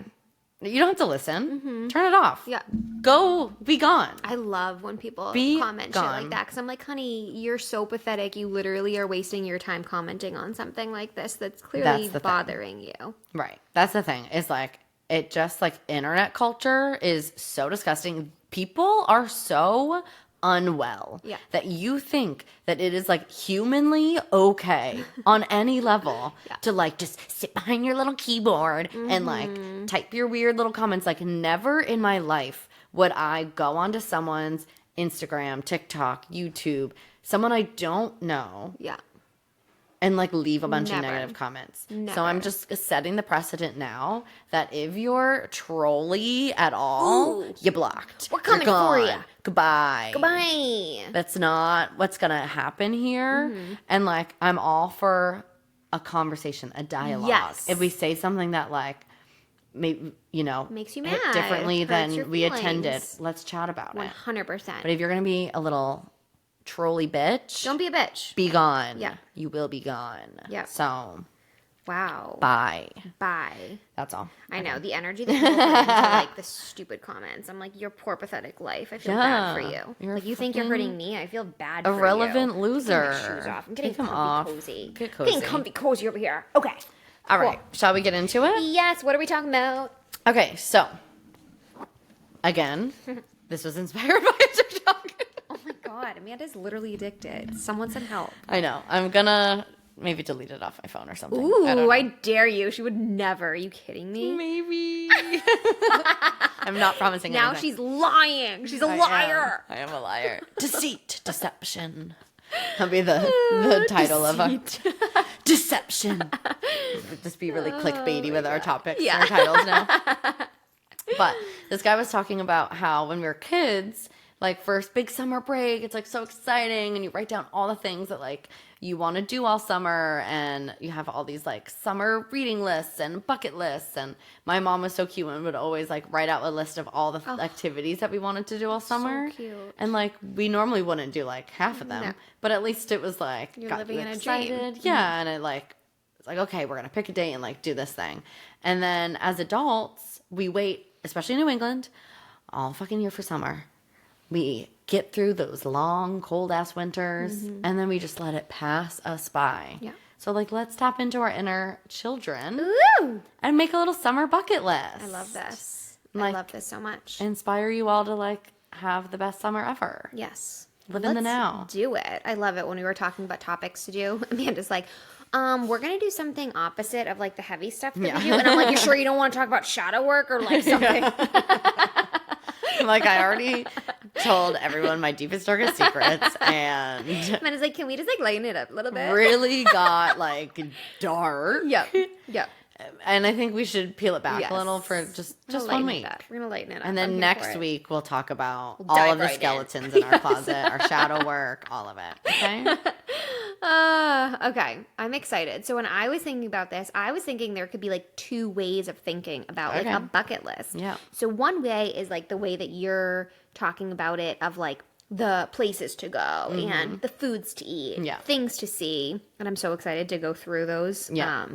[SPEAKER 2] You don't have to listen. Turn it off.
[SPEAKER 1] Yeah.
[SPEAKER 2] Go be gone.
[SPEAKER 1] I love when people
[SPEAKER 2] Be
[SPEAKER 1] comment shit
[SPEAKER 2] gone.
[SPEAKER 1] like that because I'm like, honey, you're so pathetic. You literally are wasting your time commenting on something like this that's clearly
[SPEAKER 2] the thing.
[SPEAKER 1] bothering you.
[SPEAKER 2] Right. That's the thing. Is like, it just like internet culture is so disgusting. People are so unwell that you think that it is like humanly okay on any level to like just sit behind your little keyboard and like type your weird little comments. Like, never in my life would I go onto someone's Instagram, TikTok, YouTube, someone I don't know, and like leave a bunch of negative comments. So I'm just setting the precedent now that if you're trolly at all, you blocked.
[SPEAKER 1] We're coming
[SPEAKER 2] You're
[SPEAKER 1] for
[SPEAKER 2] gone.
[SPEAKER 1] ya.
[SPEAKER 2] Goodbye.
[SPEAKER 1] Goodbye.
[SPEAKER 2] That's not what's gonna happen here. And like, I'm all for a conversation, a dialogue.
[SPEAKER 1] Yes.
[SPEAKER 2] If we say something that like, maybe, you know,
[SPEAKER 1] Makes you
[SPEAKER 2] hit
[SPEAKER 1] mad,
[SPEAKER 2] differently
[SPEAKER 1] hurts
[SPEAKER 2] than
[SPEAKER 1] your
[SPEAKER 2] we attended,
[SPEAKER 1] feelings.
[SPEAKER 2] let's chat about it.
[SPEAKER 1] 100%.
[SPEAKER 2] But if you're gonna be a little trolly bitch,
[SPEAKER 1] Don't be a bitch.
[SPEAKER 2] be gone.
[SPEAKER 1] Yeah.
[SPEAKER 2] You will be gone.
[SPEAKER 1] Yep.
[SPEAKER 2] So,
[SPEAKER 1] Wow.
[SPEAKER 2] bye.
[SPEAKER 1] Bye.
[SPEAKER 2] That's all.
[SPEAKER 1] I know the energy that people put into like the stupid comments. I'm like, your poor pathetic life. I feel bad for you.
[SPEAKER 2] You're
[SPEAKER 1] Like, you think you're hurting me? I feel bad for you.
[SPEAKER 2] Irrelevant loser.
[SPEAKER 1] I'm taking my shoes off. I'm getting
[SPEAKER 2] Take 'em
[SPEAKER 1] comfy
[SPEAKER 2] off.
[SPEAKER 1] cozy.
[SPEAKER 2] Get cozy.
[SPEAKER 1] Getting comfy cozy over here. Okay.
[SPEAKER 2] All right. Shall we get into it?
[SPEAKER 1] Yes. What are we talking about?
[SPEAKER 2] Okay. So, again, this was inspired by TikTok.
[SPEAKER 1] Oh my God, Amanda's literally addicted. Someone send help.
[SPEAKER 2] I know. I'm gonna maybe delete it off my phone or something.
[SPEAKER 1] Ooh,
[SPEAKER 2] I don't know.
[SPEAKER 1] I dare you. She would never. Are you kidding me?
[SPEAKER 2] Maybe. I'm not promising
[SPEAKER 1] Now
[SPEAKER 2] anything.
[SPEAKER 1] she's lying. She's a liar.
[SPEAKER 2] I am a liar. Deceit, deception. That'll be the title of a deception. Just be really clickbaity with our topics, our titles now. But this guy was talking about how when we were kids, like first big summer break, it's like so exciting, and you write down all the things that like you want to do all summer, and you have all these like summer reading lists and bucket lists. And my mom was so cute and would always like write out a list of all the activities that we wanted to do all summer.
[SPEAKER 1] So cute.
[SPEAKER 2] And like we normally wouldn't do like half of them, but at least it was like
[SPEAKER 1] You're
[SPEAKER 2] got
[SPEAKER 1] living
[SPEAKER 2] you
[SPEAKER 1] in a
[SPEAKER 2] excited.
[SPEAKER 1] dream.
[SPEAKER 2] Yeah, and it's like okay, we're gonna pick a date and like do this thing. And then as adults, we wait, especially in New England, all fucking year for summer. We get through those long, cold-ass winters, and then we just let it pass us by.
[SPEAKER 1] Yeah.
[SPEAKER 2] So, like, let's tap into our inner children
[SPEAKER 1] Ooh.
[SPEAKER 2] and make a little summer bucket list.
[SPEAKER 1] I love this.
[SPEAKER 2] Like,
[SPEAKER 1] I love this so much.
[SPEAKER 2] inspire you all to, like, have the best summer ever.
[SPEAKER 1] Yes.
[SPEAKER 2] Live in the now.
[SPEAKER 1] Do it. I love it when we were talking about topics to do. Amanda's like, we're going to do something opposite of like the heavy stuff that we do. And I'm like, you sure you don't want to talk about shadow work or like something?
[SPEAKER 2] Like, I already told everyone my deepest, darkest secrets, and
[SPEAKER 1] Amanda's like, can we just like lighten it up a little bit?
[SPEAKER 2] really got, like, dark.
[SPEAKER 1] Yep. Yep.
[SPEAKER 2] And I think we should peel it back
[SPEAKER 1] Yes.
[SPEAKER 2] a little for just
[SPEAKER 1] We're gonna
[SPEAKER 2] 1
[SPEAKER 1] lighten
[SPEAKER 2] week.
[SPEAKER 1] it up. We're going to lighten it up.
[SPEAKER 2] And then
[SPEAKER 1] I'm here
[SPEAKER 2] next
[SPEAKER 1] for it.
[SPEAKER 2] week, we'll talk about
[SPEAKER 1] We'll
[SPEAKER 2] all
[SPEAKER 1] dive
[SPEAKER 2] of the
[SPEAKER 1] right in.
[SPEAKER 2] skeletons in our closet, our shadow work, all of it. Okay?
[SPEAKER 1] Okay. I'm excited. So when I was thinking about this, I was thinking there could be like two ways of thinking about like
[SPEAKER 2] Okay.
[SPEAKER 1] a bucket list.
[SPEAKER 2] Yeah.
[SPEAKER 1] So one way is like the way that you're talking about it of like the places to go and the foods to eat,
[SPEAKER 2] Yeah.
[SPEAKER 1] things to see. And I'm so excited to go through those
[SPEAKER 2] Yeah.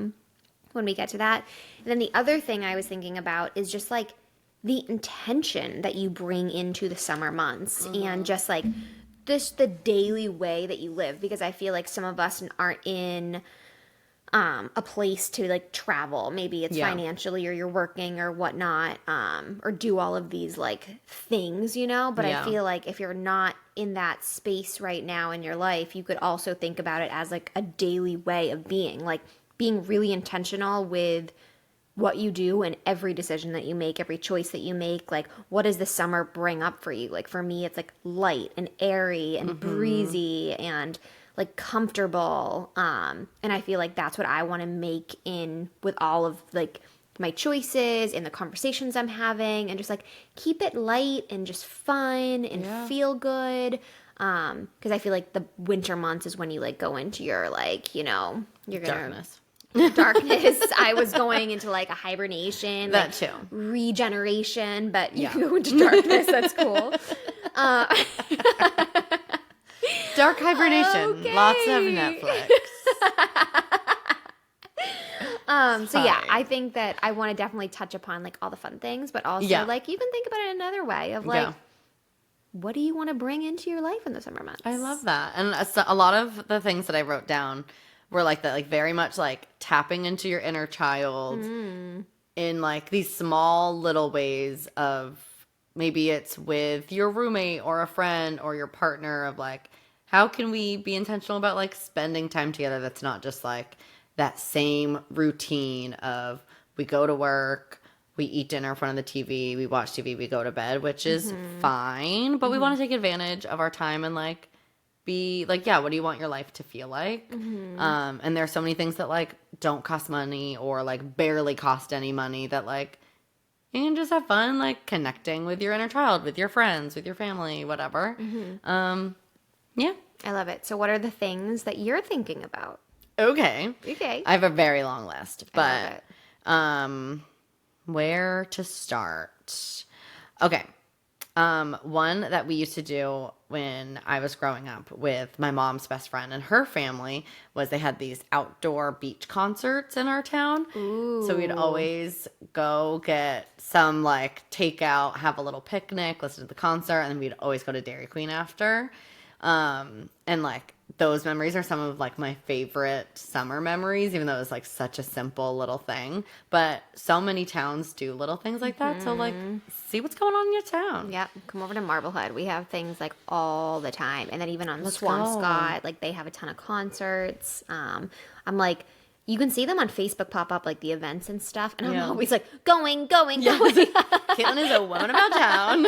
[SPEAKER 1] when we get to that. And then the other thing I was thinking about is just like the intention that you bring into the summer months and just like the daily way that you live, because I feel like some of us aren't in a place to like travel. Maybe it's
[SPEAKER 2] Yeah.
[SPEAKER 1] financially or you're working or whatnot, or do all of these like things, you know? But
[SPEAKER 2] Yeah.
[SPEAKER 1] I feel like if you're not in that space right now in your life, you could also think about it as like a daily way of being, like being really intentional with what you do and every decision that you make, every choice that you make. Like, what does the summer bring up for you? Like, for me, it's like light and airy and breezy and like comfortable. And I feel like that's what I want to make in with all of like my choices and the conversations I'm having, and just like keep it light and just fun and feel good. Because I feel like the winter months is when you like go into your like, you're gonna
[SPEAKER 2] Darkness.
[SPEAKER 1] darkness. I was going into like a hibernation,
[SPEAKER 2] That
[SPEAKER 1] like
[SPEAKER 2] too.
[SPEAKER 1] regeneration, but you
[SPEAKER 2] Yeah.
[SPEAKER 1] can go into darkness. That's cool.
[SPEAKER 2] Dark hibernation.
[SPEAKER 1] Okay.
[SPEAKER 2] Lots of Netflix.
[SPEAKER 1] So yeah,
[SPEAKER 2] Fine.
[SPEAKER 1] I think that I want to definitely touch upon like all the fun things, but also
[SPEAKER 2] Yeah.
[SPEAKER 1] like you can think about it another way of like,
[SPEAKER 2] Yeah.
[SPEAKER 1] what do you want to bring into your life in the summer months?
[SPEAKER 2] I love that. And a lot of the things that I wrote down were like that, like very much like tapping into your inner child in like these small little ways of maybe it's with your roommate or a friend or your partner of like, how can we be intentional about like spending time together that's not just like that same routine of we go to work, we eat dinner in front of the TV, we watch TV, we go to bed, which is fine, but we want to take advantage of our time and like be like, yeah, what do you want your life to feel like? And there's so many things that like don't cost money or like barely cost any money that like you can just have fun like connecting with your inner child, with your friends, with your family, whatever. Yeah.
[SPEAKER 1] I love it. So what are the things that you're thinking about?
[SPEAKER 2] Okay.
[SPEAKER 1] Okay.
[SPEAKER 2] I have a very long list,
[SPEAKER 1] I love
[SPEAKER 2] but
[SPEAKER 1] it.
[SPEAKER 2] where to start? Okay. One that we used to do when I was growing up with my mom's best friend and her family was they had these outdoor beach concerts in our town. So we'd always go get some like takeout, have a little picnic, listen to the concert, and then we'd always go to Dairy Queen after. And like those memories are some of like my favorite summer memories, even though it was like such a simple little thing. But so many towns do little things like that. So like see what's going on in your town.
[SPEAKER 1] Yep. Come over to Marblehead. We have things like all the time. And then even on
[SPEAKER 2] Let's
[SPEAKER 1] Swampscott, like they have a ton of concerts. I'm like, you can see them on Facebook pop up, like the events and stuff. And I'm
[SPEAKER 2] Yeah.
[SPEAKER 1] always like, going.
[SPEAKER 2] Caitlin is a woman about town.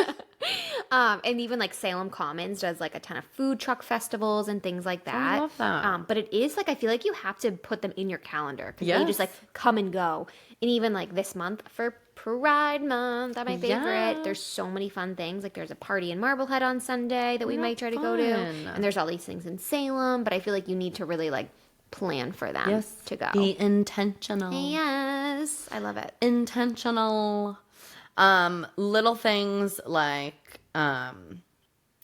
[SPEAKER 1] And even like Salem Commons does like a ton of food truck festivals and things like that.
[SPEAKER 2] love that.
[SPEAKER 1] But it is like, I feel like you have to put them in your calendar because they just like
[SPEAKER 2] Yes.
[SPEAKER 1] come and go. And even like this month for Pride Month, that's my favorite.
[SPEAKER 2] Yeah.
[SPEAKER 1] There's so many fun things. Like there's a party in Marblehead on Sunday that we might try to go to.
[SPEAKER 2] fun.
[SPEAKER 1] And there's all these things in Salem, but I feel like you need to really like plan for them to go.
[SPEAKER 2] Be intentional.
[SPEAKER 1] Yes. I love it.
[SPEAKER 2] Intentional. Little things like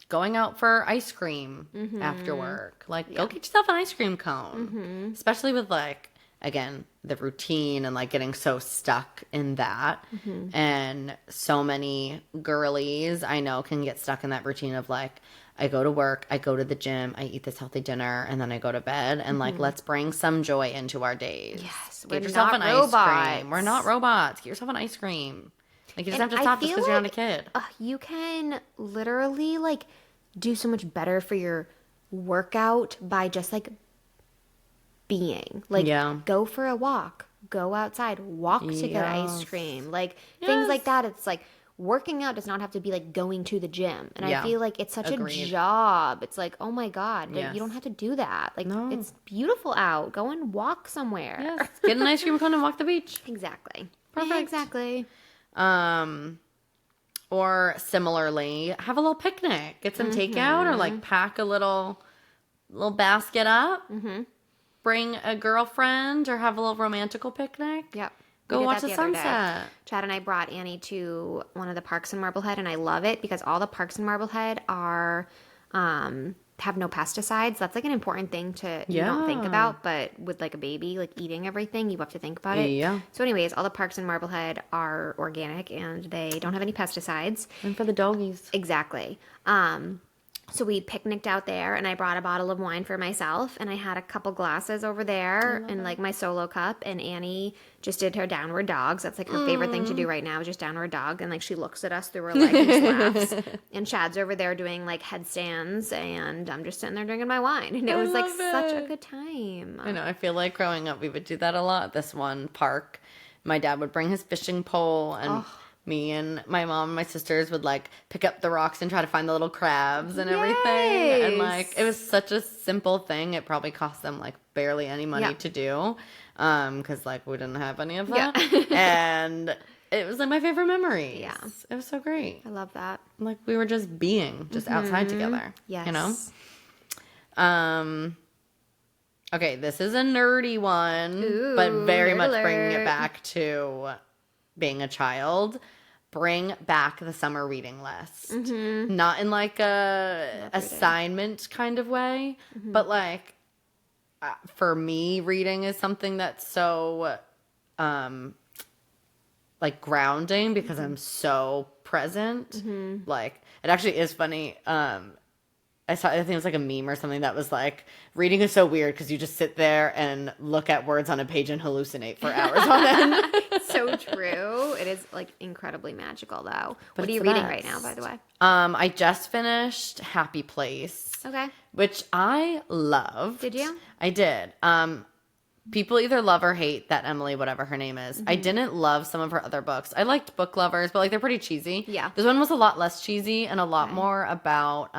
[SPEAKER 2] going out for ice cream after work. Like go get yourself an ice cream cone. Especially with like again the routine and like getting so stuck in that. And so many girlies I know can get stuck in that routine of like I go to work, I go to the gym, I eat this healthy dinner, and then I go to bed. And like, let's bring some joy into our days.
[SPEAKER 1] Yes,
[SPEAKER 2] Get
[SPEAKER 1] we're
[SPEAKER 2] yourself
[SPEAKER 1] not
[SPEAKER 2] an
[SPEAKER 1] robots.
[SPEAKER 2] ice cream. We're not robots. Get yourself an ice cream. Like you just
[SPEAKER 1] And
[SPEAKER 2] have to
[SPEAKER 1] I
[SPEAKER 2] stop just
[SPEAKER 1] feel
[SPEAKER 2] because you're not a
[SPEAKER 1] like,
[SPEAKER 2] kid.
[SPEAKER 1] You can literally like do so much better for your workout by just like being. Like
[SPEAKER 2] Yeah.
[SPEAKER 1] go for a walk, go outside, walk to get ice
[SPEAKER 2] Yes.
[SPEAKER 1] cream. Like things like
[SPEAKER 2] Yes.
[SPEAKER 1] that. It's like working out does not have to be like going to the gym. And I
[SPEAKER 2] Yeah.
[SPEAKER 1] feel like it's such
[SPEAKER 2] Agreed.
[SPEAKER 1] a job. It's like, oh my God, but
[SPEAKER 2] Yes.
[SPEAKER 1] you don't have to do that. Like
[SPEAKER 2] No.
[SPEAKER 1] it's beautiful out. Go and walk somewhere.
[SPEAKER 2] Yes. Get an ice cream cone and walk the beach.
[SPEAKER 1] Exactly.
[SPEAKER 2] Perfect.
[SPEAKER 1] Yeah, exactly.
[SPEAKER 2] Or similarly, have a little picnic. Get some takeout or like pack a little basket up. Bring a girlfriend or have a little romantical picnic.
[SPEAKER 1] Yep.
[SPEAKER 2] Go
[SPEAKER 1] We did
[SPEAKER 2] watch
[SPEAKER 1] that
[SPEAKER 2] the
[SPEAKER 1] other day.
[SPEAKER 2] sunset.
[SPEAKER 1] Chad and I brought Annie to one of the parks in Marblehead, and I love it because all the parks in Marblehead are have no pesticides. That's like an important thing to you don't think
[SPEAKER 2] Yeah.
[SPEAKER 1] about, but with like a baby, like eating everything, you have to think about it.
[SPEAKER 2] Yeah.
[SPEAKER 1] So, anyways, all the parks in Marblehead are organic and they don't have any pesticides.
[SPEAKER 2] And for the doggies.
[SPEAKER 1] Exactly. So we picnicked out there, and I brought a bottle of wine for myself, and I had a couple glasses over there and like my solo cup, and Annie just did her downward dogs. That's like her favorite thing to do right now is just downward dog, and like she looks at us through her leg and just laughs. And Chad's over there doing like headstands, and I'm just sitting there drinking my wine, and it was like
[SPEAKER 2] love
[SPEAKER 1] such a
[SPEAKER 2] it.
[SPEAKER 1] good time.
[SPEAKER 2] I know. I feel like growing up, we would do that a lot. This one park, my dad would bring his fishing pole, and me and my mom and my sisters would like pick up the rocks and try to find the little crabs and everything. And like, it was such a simple thing. It probably cost them like barely any money
[SPEAKER 1] Yeah.
[SPEAKER 2] to do, because like we didn't have any of that.
[SPEAKER 1] Yeah.
[SPEAKER 2] And it was like my favorite memories.
[SPEAKER 1] Yeah.
[SPEAKER 2] It was so great.
[SPEAKER 1] I love that.
[SPEAKER 2] Like we were just being just outside together.
[SPEAKER 1] Yes.
[SPEAKER 2] You know? Okay, this is a nerdy one, but very
[SPEAKER 1] nerd
[SPEAKER 2] much
[SPEAKER 1] alert.
[SPEAKER 2] bringing it back to being a child. Bring back the summer reading list. Not in like a assignment kind of way, but like for me, reading is something that's so like grounding because I'm so present. Like it actually is funny. I think it was like a meme or something that was like, reading is so weird because you just sit there and look at words on a page and hallucinate for hours on end.
[SPEAKER 1] So true. It is like incredibly magical though.
[SPEAKER 2] But
[SPEAKER 1] What are you
[SPEAKER 2] it's the
[SPEAKER 1] reading
[SPEAKER 2] best.
[SPEAKER 1] right now, by the way?
[SPEAKER 2] I just finished Happy Place.
[SPEAKER 1] Okay.
[SPEAKER 2] Which I loved.
[SPEAKER 1] Did you?
[SPEAKER 2] I did. People either love or hate that Emily, whatever her name is. I didn't love some of her other books. I liked Book Lovers, but like they're pretty cheesy.
[SPEAKER 1] Yeah.
[SPEAKER 2] This one was a lot less cheesy and a lot more about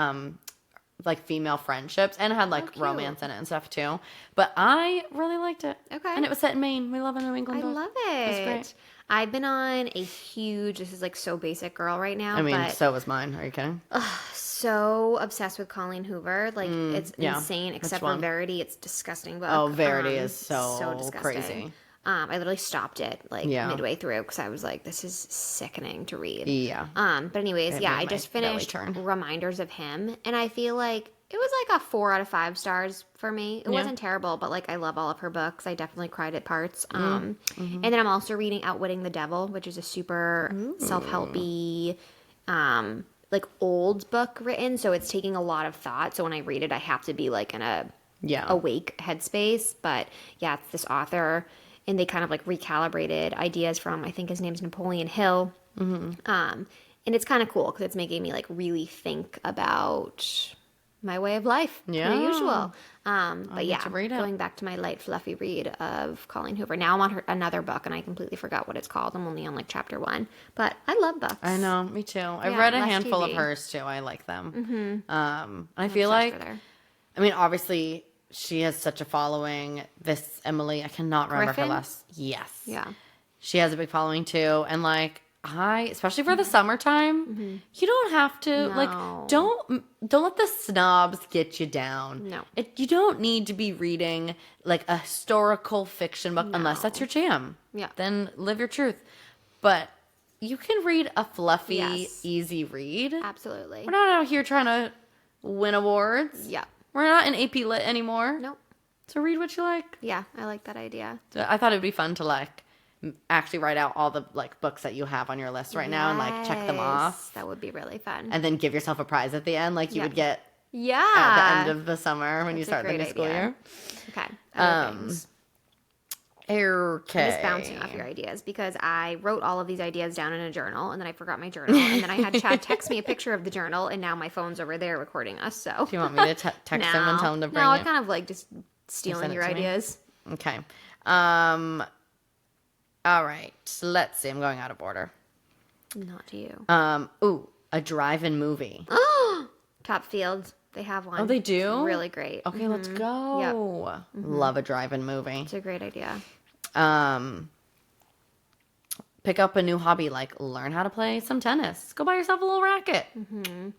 [SPEAKER 2] like female friendships and had like
[SPEAKER 1] cute.
[SPEAKER 2] romance in it and stuff too. But I really liked it.
[SPEAKER 1] Okay.
[SPEAKER 2] And it was set in Maine. We love a New England
[SPEAKER 1] I
[SPEAKER 2] book.
[SPEAKER 1] love
[SPEAKER 2] It was
[SPEAKER 1] it.
[SPEAKER 2] great.
[SPEAKER 1] I've been on a huge, this is like so basic girl right now.
[SPEAKER 2] I mean,
[SPEAKER 1] but
[SPEAKER 2] so was mine. Are you kidding?
[SPEAKER 1] so obsessed with Colleen Hoover. Like it's
[SPEAKER 2] yeah.
[SPEAKER 1] insane,
[SPEAKER 2] Which
[SPEAKER 1] except
[SPEAKER 2] one?
[SPEAKER 1] for Verity. It's a disgusting book.
[SPEAKER 2] Oh, Verity is
[SPEAKER 1] so
[SPEAKER 2] disgusting.
[SPEAKER 1] crazy. I literally stopped it like midway through because I was like, this is sickening to read.
[SPEAKER 2] Yeah.
[SPEAKER 1] But anyways,
[SPEAKER 2] It
[SPEAKER 1] yeah,
[SPEAKER 2] made
[SPEAKER 1] I
[SPEAKER 2] my
[SPEAKER 1] just
[SPEAKER 2] belly
[SPEAKER 1] finished
[SPEAKER 2] turn.
[SPEAKER 1] Reminders of Him, and I feel like it was like a 4 out of 5 stars for me. It wasn't terrible, but like I love all of her books. I definitely cried at parts. And then I'm also reading Outwitting the Devil, which is a super self-helpy, like old book written. So it's taking a lot of thought. So when I read it, I have to be like in a awake headspace. But yeah, it's this author, and they kind of like recalibrated ideas from, I think his name's Napoleon Hill. And it's kind of cool because it's making me like really think about my way of life, per usual. But yeah,
[SPEAKER 2] to read it.
[SPEAKER 1] going back to my light, fluffy read of Colleen Hoover. Now I'm on another book, and I completely forgot what it's called. I'm only on like chapter 1, but I love books.
[SPEAKER 2] I know, me too. I've
[SPEAKER 1] Yeah,
[SPEAKER 2] read a
[SPEAKER 1] less
[SPEAKER 2] handful of
[SPEAKER 1] TV.
[SPEAKER 2] hers too. I like them. I feel
[SPEAKER 1] obsessed
[SPEAKER 2] like,
[SPEAKER 1] with her.
[SPEAKER 2] I mean, obviously she has such a following. This Emily, I cannot remember
[SPEAKER 1] Griffin?
[SPEAKER 2] her last. Yes,
[SPEAKER 1] Yeah.
[SPEAKER 2] she has a big following too, and like especially for the summertime, you don't have to like don't let the snobs get you down.
[SPEAKER 1] No.
[SPEAKER 2] You don't need to be reading like a historical fiction book unless that's your jam.
[SPEAKER 1] Yeah.
[SPEAKER 2] Then live your truth. But you can read a fluffy,
[SPEAKER 1] Yes.
[SPEAKER 2] easy read.
[SPEAKER 1] Absolutely.
[SPEAKER 2] We're not out here trying to win awards.
[SPEAKER 1] Yeah.
[SPEAKER 2] We're not in AP Lit anymore.
[SPEAKER 1] Nope.
[SPEAKER 2] So read what you like.
[SPEAKER 1] Yeah, I like that idea.
[SPEAKER 2] So I thought it'd be fun to like actually write out all the like books that you have on your list right now and like check them off.
[SPEAKER 1] Yes, that would be really fun.
[SPEAKER 2] And then give yourself a prize at the end like you would get
[SPEAKER 1] Yeah.
[SPEAKER 2] at the end of the summer when you
[SPEAKER 1] That's a
[SPEAKER 2] start the
[SPEAKER 1] great
[SPEAKER 2] new school
[SPEAKER 1] idea.
[SPEAKER 2] year.
[SPEAKER 1] Okay. Other things.
[SPEAKER 2] Okay.
[SPEAKER 1] I'm just bouncing off your ideas because I wrote all of these ideas down in a journal, and then I forgot my journal, and then I had Chad text me a picture of the journal, and now my phone's over there recording us. So
[SPEAKER 2] Do you want me to text him and tell him to bring
[SPEAKER 1] No, I
[SPEAKER 2] it?
[SPEAKER 1] kind of like just stealing
[SPEAKER 2] send it
[SPEAKER 1] your
[SPEAKER 2] to me?
[SPEAKER 1] ideas.
[SPEAKER 2] Okay. All right. Let's see. I'm going out of order.
[SPEAKER 1] Not to you.
[SPEAKER 2] A drive-in movie.
[SPEAKER 1] Top Field, they have one.
[SPEAKER 2] Oh, they do?
[SPEAKER 1] It's really great.
[SPEAKER 2] Okay, let's go. Love a drive-in movie.
[SPEAKER 1] It's a great idea.
[SPEAKER 2] Pick up a new hobby, like learn how to play some tennis. Go buy yourself a little racket.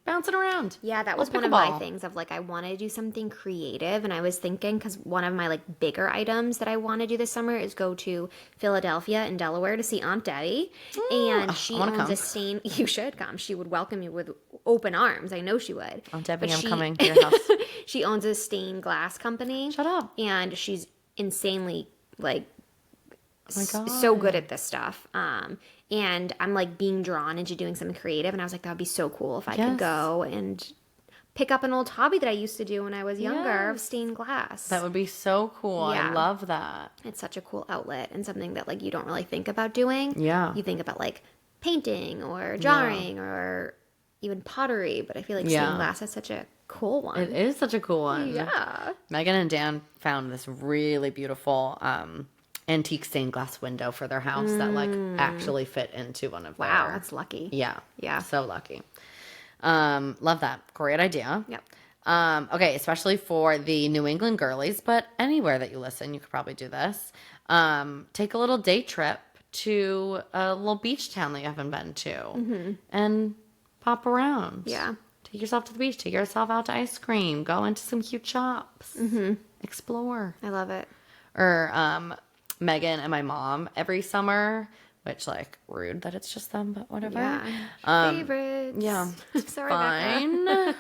[SPEAKER 2] Bounce it around.
[SPEAKER 1] Yeah, that was one of my things of like I want to do something creative, and I was thinking because one of my like bigger items that I want to do this summer is go to Philadelphia and Delaware to see Aunt Debbie, and she
[SPEAKER 2] I wanna
[SPEAKER 1] owns
[SPEAKER 2] come.
[SPEAKER 1] a stain. You should come. She would welcome you with open arms. I know she would.
[SPEAKER 2] Aunt Debbie,
[SPEAKER 1] But
[SPEAKER 2] I'm
[SPEAKER 1] she-
[SPEAKER 2] coming to your house.
[SPEAKER 1] She owns a stained glass company.
[SPEAKER 2] Shut up.
[SPEAKER 1] And she's insanely like
[SPEAKER 2] Oh my God.
[SPEAKER 1] so good at this stuff. And I'm like being drawn into doing something creative, and I was like, that would be so cool if I
[SPEAKER 2] Yes.
[SPEAKER 1] could go and pick up an old hobby that I used to do when I was younger of
[SPEAKER 2] Yes.
[SPEAKER 1] stained glass.
[SPEAKER 2] That would be so cool.
[SPEAKER 1] Yeah.
[SPEAKER 2] I love that.
[SPEAKER 1] It's such a cool outlet and something that like you don't really think about doing.
[SPEAKER 2] Yeah.
[SPEAKER 1] You think about like painting or drawing or even pottery, but I feel like
[SPEAKER 2] Yeah.
[SPEAKER 1] stained glass is such a cool one.
[SPEAKER 2] It is such a cool one.
[SPEAKER 1] Yeah.
[SPEAKER 2] Megan and Dan found this really beautiful antique stained glass window for their house that like actually fit into one of
[SPEAKER 1] Wow,
[SPEAKER 2] their...
[SPEAKER 1] that's lucky.
[SPEAKER 2] Yeah.
[SPEAKER 1] Yeah.
[SPEAKER 2] So lucky. Love that. Great idea.
[SPEAKER 1] Yep.
[SPEAKER 2] Okay, especially for the New England girlies, but anywhere that you listen, you could probably do this. Take a little day trip to a little beach town that you haven't been to and pop around.
[SPEAKER 1] Yeah.
[SPEAKER 2] Take yourself to the beach. Take yourself out to ice cream. Go into some cute shops. Explore.
[SPEAKER 1] I love it.
[SPEAKER 2] Or Megan and my mom every summer, which, like, rude that it's just them, but whatever.
[SPEAKER 1] Yeah. Favorites.
[SPEAKER 2] Yeah.
[SPEAKER 1] Sorry,
[SPEAKER 2] Fine.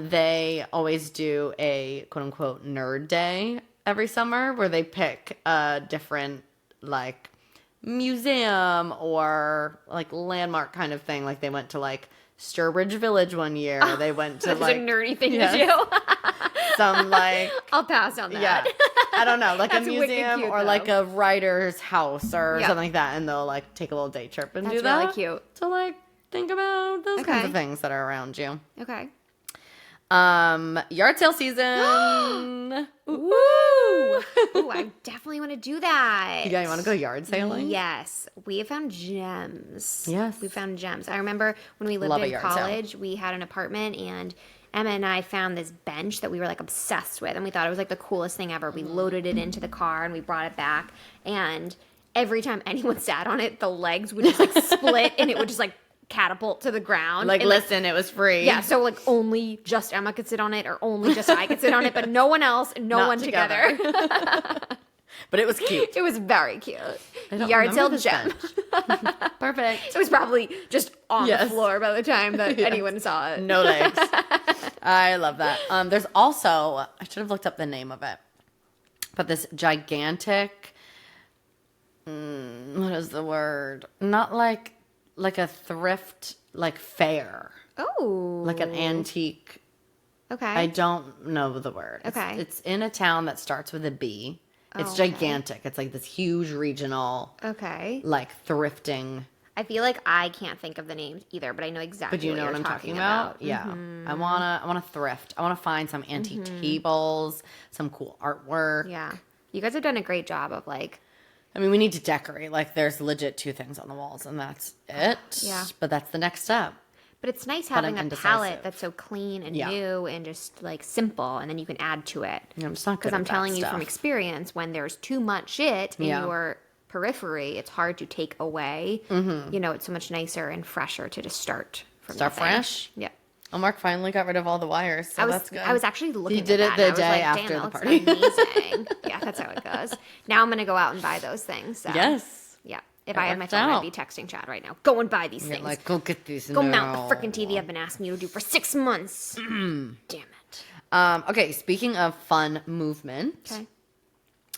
[SPEAKER 2] They always do a quote-unquote nerd day every summer where they pick a different, like, museum or, like, landmark kind of thing. Like, they went to, like, Sturbridge Village one year. They went to,
[SPEAKER 1] That's
[SPEAKER 2] like...
[SPEAKER 1] a nerdy thing to do.
[SPEAKER 2] Some, like...
[SPEAKER 1] I'll pass on that.
[SPEAKER 2] Yeah. I don't know. Like a
[SPEAKER 1] That's wicked
[SPEAKER 2] museum
[SPEAKER 1] cute,
[SPEAKER 2] or,
[SPEAKER 1] though.
[SPEAKER 2] like, a writer's house or
[SPEAKER 1] Yeah.
[SPEAKER 2] something like that. And they'll, like, take a little day trip and
[SPEAKER 1] That's
[SPEAKER 2] do that.
[SPEAKER 1] really cute.
[SPEAKER 2] To, like, think about those kinds
[SPEAKER 1] Okay.
[SPEAKER 2] of things that are around you.
[SPEAKER 1] Okay.
[SPEAKER 2] Yard sale season.
[SPEAKER 1] Ooh. Ooh, I definitely want to do that.
[SPEAKER 2] Yeah, you want to go yard sailing?
[SPEAKER 1] Yes. We have found gems.
[SPEAKER 2] Yes.
[SPEAKER 1] We found gems. I remember when we lived
[SPEAKER 2] Love a
[SPEAKER 1] in
[SPEAKER 2] yard sale.
[SPEAKER 1] college, we had an apartment and Emma and I found this bench that we were like obsessed with and we thought it was like the coolest thing ever. We loaded it into the car and we brought it back and every time anyone sat on it, the legs would just like split and it would just like catapult to the ground.
[SPEAKER 2] Like,
[SPEAKER 1] and,
[SPEAKER 2] listen, it was free.
[SPEAKER 1] yeah, so like only just Emma could sit on it or only just I could sit on it, but no one else, no
[SPEAKER 2] Not
[SPEAKER 1] one together.
[SPEAKER 2] But it was cute.
[SPEAKER 1] It was very cute.
[SPEAKER 2] I don't
[SPEAKER 1] Yard
[SPEAKER 2] remember
[SPEAKER 1] sale
[SPEAKER 2] this
[SPEAKER 1] gem.
[SPEAKER 2] Perfect.
[SPEAKER 1] It was probably just on the
[SPEAKER 2] Yes.
[SPEAKER 1] floor by the time that
[SPEAKER 2] Yes.
[SPEAKER 1] anyone saw it.
[SPEAKER 2] No legs. I love that. There's also, I should have looked up the name of it, but this gigantic, what is the word? Not like a thrift, like fair,
[SPEAKER 1] Oh.
[SPEAKER 2] like an antique.
[SPEAKER 1] Okay.
[SPEAKER 2] I don't know the word.
[SPEAKER 1] Okay.
[SPEAKER 2] It's in a town that starts with a B. It's
[SPEAKER 1] okay.
[SPEAKER 2] gigantic. It's like this huge regional,
[SPEAKER 1] Okay.
[SPEAKER 2] like thrifting.
[SPEAKER 1] I feel like I can't think of the names either, but I know exactly
[SPEAKER 2] But you know
[SPEAKER 1] what
[SPEAKER 2] what
[SPEAKER 1] you're
[SPEAKER 2] I'm talking about? Yeah.
[SPEAKER 1] Mm-hmm.
[SPEAKER 2] I wanna thrift. I wanna find some antique tables, some cool artwork.
[SPEAKER 1] Yeah. You guys have done a great job of like,
[SPEAKER 2] I mean, we need to decorate. Like, there's legit 2 things on the walls, and that's it.
[SPEAKER 1] Yeah.
[SPEAKER 2] But that's the next step.
[SPEAKER 1] but it's nice
[SPEAKER 2] I'm
[SPEAKER 1] having a
[SPEAKER 2] indecisive.
[SPEAKER 1] palette that's so clean and
[SPEAKER 2] Yeah.
[SPEAKER 1] new and just like simple, and then you can add to it.
[SPEAKER 2] I'm just not good
[SPEAKER 1] Because I'm
[SPEAKER 2] at that
[SPEAKER 1] telling you
[SPEAKER 2] stuff.
[SPEAKER 1] from experience, when there's too much shit in
[SPEAKER 2] Yeah.
[SPEAKER 1] your periphery, it's hard to take away. Mm-hmm. You know, it's so much nicer and fresher to just start from
[SPEAKER 2] Start
[SPEAKER 1] nothing.
[SPEAKER 2] fresh?
[SPEAKER 1] Yeah.
[SPEAKER 2] Oh, Mark finally got rid of all the wires, so that's good.
[SPEAKER 1] I was actually looking
[SPEAKER 2] He did
[SPEAKER 1] at
[SPEAKER 2] it
[SPEAKER 1] that,
[SPEAKER 2] the
[SPEAKER 1] and I was
[SPEAKER 2] day
[SPEAKER 1] like,
[SPEAKER 2] after
[SPEAKER 1] damn,
[SPEAKER 2] the
[SPEAKER 1] that
[SPEAKER 2] party.
[SPEAKER 1] looks amazing. Yeah, that's how it goes. Now I'm going to go out and buy those things. So.
[SPEAKER 2] Yes.
[SPEAKER 1] Yeah. If
[SPEAKER 2] It
[SPEAKER 1] I had my
[SPEAKER 2] worked
[SPEAKER 1] phone,
[SPEAKER 2] out.
[SPEAKER 1] I'd be texting Chad right now. Go and buy these
[SPEAKER 2] You're
[SPEAKER 1] things.
[SPEAKER 2] like, go get these
[SPEAKER 1] Go
[SPEAKER 2] now.
[SPEAKER 1] mount the freaking TV I've been asking you to do for 6 months. Damn it.
[SPEAKER 2] Okay, speaking of fun movement,
[SPEAKER 1] Okay.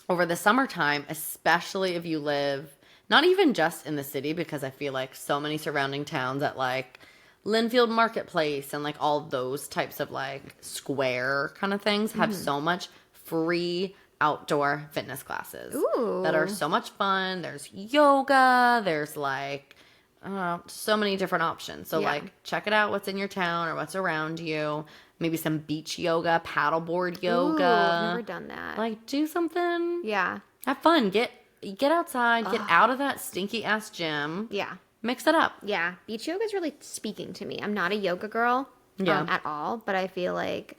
[SPEAKER 2] over the summertime, especially if you live not even just in the city, because I feel like so many surrounding towns at like Linfield Marketplace and like all those types of like square kind of things have so much free outdoor fitness classes that are so much fun. There's yoga, there's like so many different options. So
[SPEAKER 1] Yeah.
[SPEAKER 2] like check it out, what's in your town or what's around you. Maybe some beach yoga, paddleboard yoga.
[SPEAKER 1] Ooh, I've never done that.
[SPEAKER 2] Like do something.
[SPEAKER 1] yeah.
[SPEAKER 2] Have fun. Get outside. Get out of that stinky ass gym.
[SPEAKER 1] Yeah.
[SPEAKER 2] Mix it up.
[SPEAKER 1] Yeah. Beach yoga is really speaking to me. I'm not a yoga girl at all, but I feel like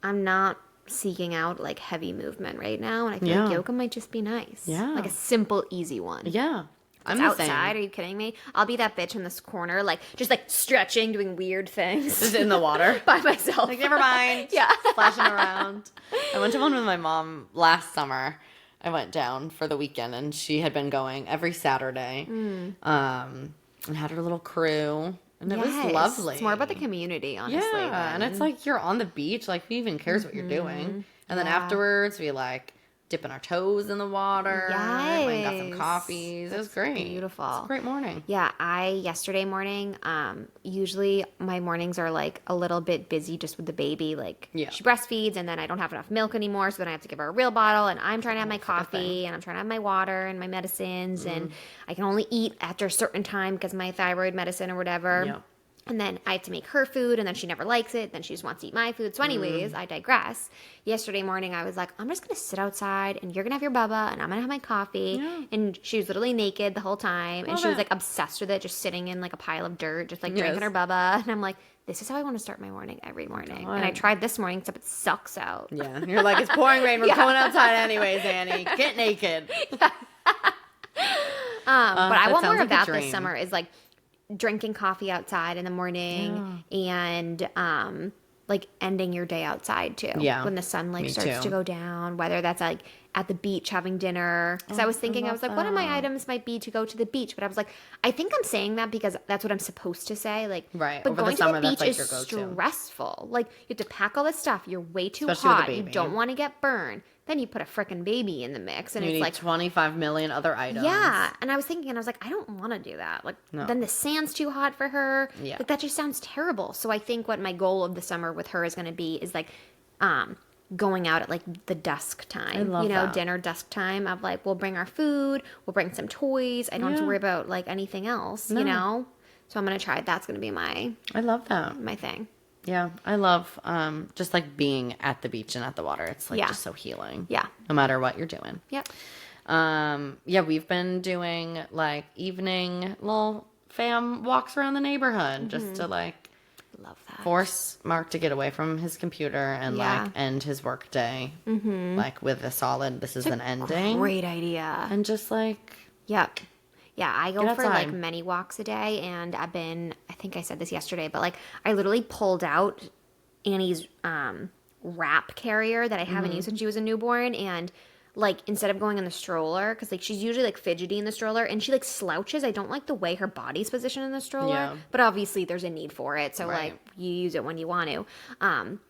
[SPEAKER 1] I'm not seeking out like heavy movement right now. And I feel like
[SPEAKER 2] Yeah.
[SPEAKER 1] yoga might just be nice.
[SPEAKER 2] Yeah.
[SPEAKER 1] Like a simple, easy one.
[SPEAKER 2] Yeah. I'm
[SPEAKER 1] It's
[SPEAKER 2] the
[SPEAKER 1] outside.
[SPEAKER 2] same.
[SPEAKER 1] Are you kidding me? I'll be that bitch in this corner, like just like stretching, doing weird things
[SPEAKER 2] Just in the water.
[SPEAKER 1] by myself.
[SPEAKER 2] Like, never mind.
[SPEAKER 1] Yeah.
[SPEAKER 2] Splashing around. I went to one with my mom last summer. I went down for the weekend, and she had been going every Saturday. And had her little crew. And it was
[SPEAKER 1] Yes.
[SPEAKER 2] lovely.
[SPEAKER 1] It's more about the community, honestly.
[SPEAKER 2] Yeah. And it's like you're on the beach. Like, who even cares what you're doing? And then
[SPEAKER 1] Yeah.
[SPEAKER 2] afterwards, we like dipping our toes in the water. Went and got some
[SPEAKER 1] Yes.
[SPEAKER 2] coffees. It was great.
[SPEAKER 1] beautiful.
[SPEAKER 2] It's a great morning.
[SPEAKER 1] Yeah, yesterday morning, usually my mornings are like a little bit busy just with the baby. Like
[SPEAKER 2] Yeah.
[SPEAKER 1] she breastfeeds and then I don't have enough milk anymore. So then I have to give her a real bottle and I'm trying to have my coffee and I'm trying to have my water and my medicines and I can only eat after a certain time because my thyroid medicine or whatever.
[SPEAKER 2] Yeah.
[SPEAKER 1] And then I have to make her food, and then she never likes it. Then she just wants to eat my food. So anyways, I digress. Yesterday morning, I was like, I'm just going to sit outside, and you're going to have your bubba, and I'm going to have my coffee.
[SPEAKER 2] Yeah.
[SPEAKER 1] And she was literally naked the whole time. And
[SPEAKER 2] Love
[SPEAKER 1] she was
[SPEAKER 2] it.
[SPEAKER 1] like obsessed with it, just sitting in like a pile of dirt, just like
[SPEAKER 2] Yes.
[SPEAKER 1] drinking her bubba. And I'm like, this is how I want to start my morning every morning. And I tried this morning, except it sucks out.
[SPEAKER 2] Yeah. You're like, it's pouring rain. We're going outside anyways, Annie. Get naked.
[SPEAKER 1] But I
[SPEAKER 2] that
[SPEAKER 1] want more
[SPEAKER 2] sounds
[SPEAKER 1] of
[SPEAKER 2] like a
[SPEAKER 1] that this
[SPEAKER 2] dream.
[SPEAKER 1] summer is like drinking coffee outside in the morning and like ending your day outside too.
[SPEAKER 2] Yeah,
[SPEAKER 1] When the sun like
[SPEAKER 2] me
[SPEAKER 1] starts
[SPEAKER 2] too.
[SPEAKER 1] to go down, whether that's like at the beach having dinner. Because I was thinking, I was like, one of my items might be to go to the beach. But I was like, I think I'm saying that because that's what I'm supposed to say. Like,
[SPEAKER 2] Right.
[SPEAKER 1] but
[SPEAKER 2] Over the
[SPEAKER 1] going
[SPEAKER 2] summer,
[SPEAKER 1] to the
[SPEAKER 2] that's,
[SPEAKER 1] beach
[SPEAKER 2] like,
[SPEAKER 1] is
[SPEAKER 2] your go-to.
[SPEAKER 1] stressful. Like, you have to pack all this stuff. You're way too
[SPEAKER 2] Especially with a
[SPEAKER 1] hot. You
[SPEAKER 2] baby.
[SPEAKER 1] don't want to get burned. Then you put a freaking baby in the mix. And
[SPEAKER 2] You
[SPEAKER 1] it's
[SPEAKER 2] need
[SPEAKER 1] like,
[SPEAKER 2] 25 million other items.
[SPEAKER 1] yeah. And I was thinking, and I was like, I don't want to do that. Like,
[SPEAKER 2] No.
[SPEAKER 1] then the sand's too hot for her.
[SPEAKER 2] Yeah.
[SPEAKER 1] Like, that just sounds terrible. So I think what my goal of the summer with her is going to be is like, going out at like the dusk time.
[SPEAKER 2] I love that.
[SPEAKER 1] Dinner dusk time of like, we'll bring our food, we'll bring some toys. I don't have to
[SPEAKER 2] Yeah.
[SPEAKER 1] worry about like anything else,
[SPEAKER 2] No.
[SPEAKER 1] you know? So I'm going to try. That's going to be my
[SPEAKER 2] I love that.
[SPEAKER 1] thing.
[SPEAKER 2] Yeah, I love just like being at the beach and at the water. It's like
[SPEAKER 1] Yeah.
[SPEAKER 2] just so healing.
[SPEAKER 1] Yeah.
[SPEAKER 2] No matter what you're doing.
[SPEAKER 1] Yep.
[SPEAKER 2] Yeah, we've been doing like evening little fam walks around the neighborhood just to like
[SPEAKER 1] Love that.
[SPEAKER 2] force Mark to get away from his computer and
[SPEAKER 1] Yeah.
[SPEAKER 2] like end his work day like with a solid this is an ending.
[SPEAKER 1] Great idea.
[SPEAKER 2] And just like
[SPEAKER 1] Yep. Yeah, I go
[SPEAKER 2] Get
[SPEAKER 1] for like
[SPEAKER 2] outside.
[SPEAKER 1] many walks a day, and I think I said this yesterday, but like I literally pulled out Annie's wrap carrier that I haven't used since she was a newborn, and like instead of going in the stroller, because like she's usually like fidgety in the stroller, and she like slouches. I don't like the way her body's positioned in the stroller,
[SPEAKER 2] Yeah.
[SPEAKER 1] but obviously there's a need for it, so
[SPEAKER 2] Right.
[SPEAKER 1] like you use it when you want to.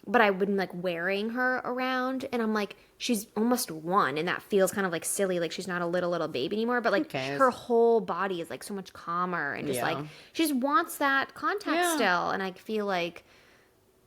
[SPEAKER 1] But I've been like wearing her around, and I'm like, she's almost one, and that feels kind of like silly, like she's not a little baby anymore, but like
[SPEAKER 2] cares?
[SPEAKER 1] her whole body is like so much calmer and just
[SPEAKER 2] Yeah.
[SPEAKER 1] like she just wants that contact
[SPEAKER 2] Yeah.
[SPEAKER 1] still, and I feel like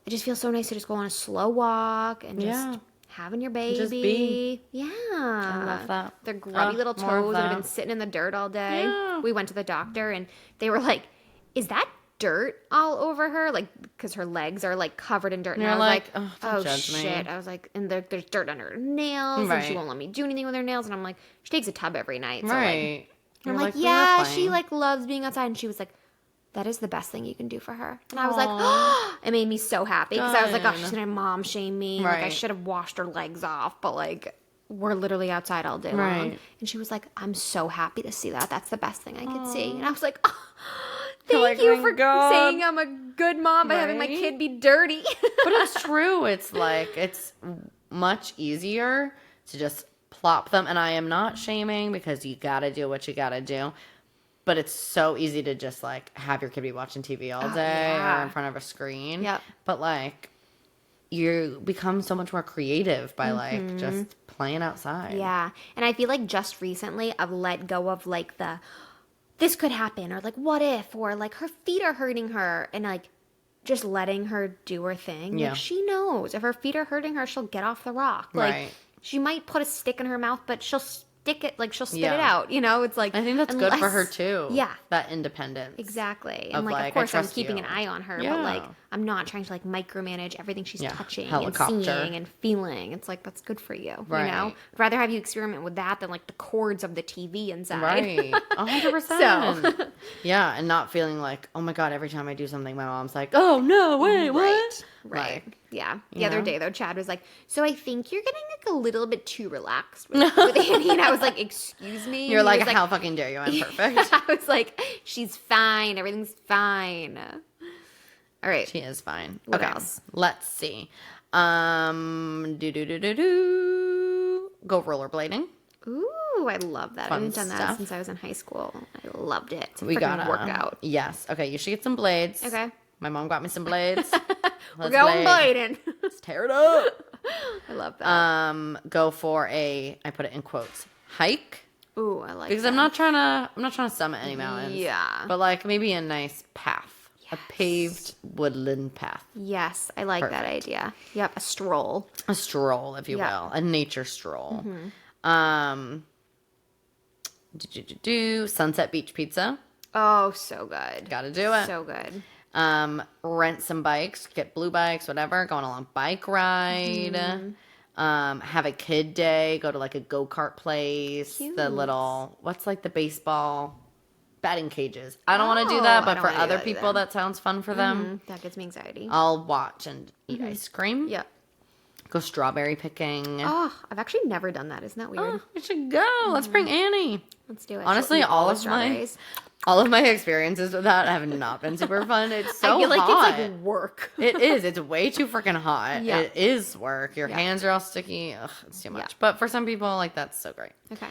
[SPEAKER 1] it just feels so nice to just go on a slow walk and just
[SPEAKER 2] Yeah.
[SPEAKER 1] having your baby.
[SPEAKER 2] Just be.
[SPEAKER 1] Yeah.
[SPEAKER 2] I love that.
[SPEAKER 1] Their grubby little
[SPEAKER 2] more of
[SPEAKER 1] toes that have been
[SPEAKER 2] that.
[SPEAKER 1] sitting in the dirt all day.
[SPEAKER 2] Yeah.
[SPEAKER 1] We went to the doctor and they were like, "Is that dirt all over her?" Like, because her legs are like covered in dirt. And
[SPEAKER 2] You're
[SPEAKER 1] I was
[SPEAKER 2] like,
[SPEAKER 1] like,
[SPEAKER 2] "Ugh, don't judge me."
[SPEAKER 1] shit. I was like, and there's dirt under her nails, and she
[SPEAKER 2] Right.
[SPEAKER 1] won't let me do anything with her nails. And I'm like, she takes a tub every night. So like,
[SPEAKER 2] right.
[SPEAKER 1] I'm
[SPEAKER 2] You're
[SPEAKER 1] like,
[SPEAKER 2] "We were
[SPEAKER 1] yeah, she
[SPEAKER 2] playing."
[SPEAKER 1] like loves being outside, and she was like, that is the best thing you can do for her. And I was like,
[SPEAKER 2] Aw.
[SPEAKER 1] oh, it made me so happy because I was like, oh,
[SPEAKER 2] Good.
[SPEAKER 1] she's gonna mom shame me. Like I
[SPEAKER 2] Right.
[SPEAKER 1] should have washed her legs off, but like we're literally outside all day long.
[SPEAKER 2] Right.
[SPEAKER 1] And she was like, I'm so happy to see that. That's the best thing I could see. And I was like, oh,
[SPEAKER 2] You're
[SPEAKER 1] thank
[SPEAKER 2] like,
[SPEAKER 1] you
[SPEAKER 2] "My
[SPEAKER 1] for
[SPEAKER 2] God."
[SPEAKER 1] saying I'm a good mom by having my
[SPEAKER 2] Right?
[SPEAKER 1] kid be dirty.
[SPEAKER 2] But it's true. It's like it's much easier to just plop them. And I am not shaming because you got to do what you got to do. But it's so easy to just like have your kid be watching TV all day
[SPEAKER 1] yeah.
[SPEAKER 2] or in front of a screen.
[SPEAKER 1] Yep.
[SPEAKER 2] But like you become so much more creative by like just playing outside.
[SPEAKER 1] Yeah. And I feel like just recently I've let go of like the this could happen or like what if or like her feet are hurting her and like just letting her do her thing.
[SPEAKER 2] Yeah.
[SPEAKER 1] Like she knows if her feet are hurting her, she'll get off the rock. Like
[SPEAKER 2] Right.
[SPEAKER 1] she might put a stick in her mouth, but she'll stick it like she'll spit
[SPEAKER 2] Yeah.
[SPEAKER 1] it out. You know, it's like
[SPEAKER 2] I think that's good for her
[SPEAKER 1] unless-
[SPEAKER 2] too.
[SPEAKER 1] Yeah.
[SPEAKER 2] That independence.
[SPEAKER 1] Exactly.
[SPEAKER 2] Of,
[SPEAKER 1] And like
[SPEAKER 2] like, I
[SPEAKER 1] of course I'm
[SPEAKER 2] trust
[SPEAKER 1] keeping
[SPEAKER 2] you.
[SPEAKER 1] an eye on her,
[SPEAKER 2] Yeah.
[SPEAKER 1] but like I'm not trying to like micromanage everything she's
[SPEAKER 2] Yeah.
[SPEAKER 1] touching
[SPEAKER 2] Helicopter.
[SPEAKER 1] and seeing and feeling. It's like that's good for you. You know?
[SPEAKER 2] Right.
[SPEAKER 1] I'd rather have you experiment with that than like the cords of the TV inside.
[SPEAKER 2] Right. 100%.
[SPEAKER 1] So-
[SPEAKER 2] yeah. And not feeling like, oh my God, every time I do something, my mom's like, oh no, wait, what?
[SPEAKER 1] Right.
[SPEAKER 2] Like,
[SPEAKER 1] Yeah. The
[SPEAKER 2] you
[SPEAKER 1] other
[SPEAKER 2] know?
[SPEAKER 1] day though, Chad was like, "So I think you're getting like a little bit too relaxed with Annie," and I was like, "Excuse me."
[SPEAKER 2] you're
[SPEAKER 1] And he
[SPEAKER 2] like,
[SPEAKER 1] was
[SPEAKER 2] how fucking dare you? I'm perfect.
[SPEAKER 1] I was like, "She's fine. Everything's fine." All right.
[SPEAKER 2] She is fine.
[SPEAKER 1] What
[SPEAKER 2] okay.
[SPEAKER 1] else?
[SPEAKER 2] Let's see. Go rollerblading.
[SPEAKER 1] Ooh, I love that. I
[SPEAKER 2] Fun
[SPEAKER 1] haven't done that
[SPEAKER 2] stuff.
[SPEAKER 1] since I was in high school. I loved it. It's a
[SPEAKER 2] We
[SPEAKER 1] freaking
[SPEAKER 2] got
[SPEAKER 1] workout.
[SPEAKER 2] Yes. Okay. You should get some blades.
[SPEAKER 1] Okay.
[SPEAKER 2] My mom got me some blades.
[SPEAKER 1] We're
[SPEAKER 2] Let's
[SPEAKER 1] going
[SPEAKER 2] blade.
[SPEAKER 1] blading.
[SPEAKER 2] Let's tear it up.
[SPEAKER 1] I love that.
[SPEAKER 2] Go for I put it in quotes, hike.
[SPEAKER 1] Ooh, I like
[SPEAKER 2] Because
[SPEAKER 1] that.
[SPEAKER 2] I'm not trying to summit any mountains.
[SPEAKER 1] Yeah.
[SPEAKER 2] But like maybe a nice path. A paved woodland path.
[SPEAKER 1] Yes, I like that
[SPEAKER 2] Perfect.
[SPEAKER 1] idea. Yep, a stroll.
[SPEAKER 2] A stroll, if you
[SPEAKER 1] Yeah.
[SPEAKER 2] will. A nature stroll. Sunset Beach Pizza.
[SPEAKER 1] Oh, so good.
[SPEAKER 2] Gotta do it.
[SPEAKER 1] So good.
[SPEAKER 2] Rent some bikes, get blue bikes, whatever, go on a long bike ride. Have a kid day, go to like a go-kart place.
[SPEAKER 1] Cute.
[SPEAKER 2] The little, what's like the baseball batting cages. I don't want to do
[SPEAKER 1] Oh,
[SPEAKER 2] that,
[SPEAKER 1] I
[SPEAKER 2] but
[SPEAKER 1] don't
[SPEAKER 2] for
[SPEAKER 1] wanna do
[SPEAKER 2] other
[SPEAKER 1] that
[SPEAKER 2] people
[SPEAKER 1] either.
[SPEAKER 2] that sounds fun for them.
[SPEAKER 1] That gives me anxiety.
[SPEAKER 2] I'll watch and eat ice cream.
[SPEAKER 1] Yep.
[SPEAKER 2] Go strawberry picking.
[SPEAKER 1] Oh, I've actually never done that. Isn't that weird?
[SPEAKER 2] Oh, we should go. Let's bring Annie.
[SPEAKER 1] Let's do it.
[SPEAKER 2] Honestly,
[SPEAKER 1] She'll eat
[SPEAKER 2] all
[SPEAKER 1] the
[SPEAKER 2] of
[SPEAKER 1] strawberries.
[SPEAKER 2] all of my experiences with that have not been super fun. It's so
[SPEAKER 1] I feel like
[SPEAKER 2] hot.
[SPEAKER 1] it's like work.
[SPEAKER 2] It is. It's way too freaking hot.
[SPEAKER 1] Yeah.
[SPEAKER 2] It is work. Your
[SPEAKER 1] Yeah.
[SPEAKER 2] hands are all sticky. Ugh, it's too much.
[SPEAKER 1] Yeah.
[SPEAKER 2] But for some people, like, that's so great.
[SPEAKER 1] Okay.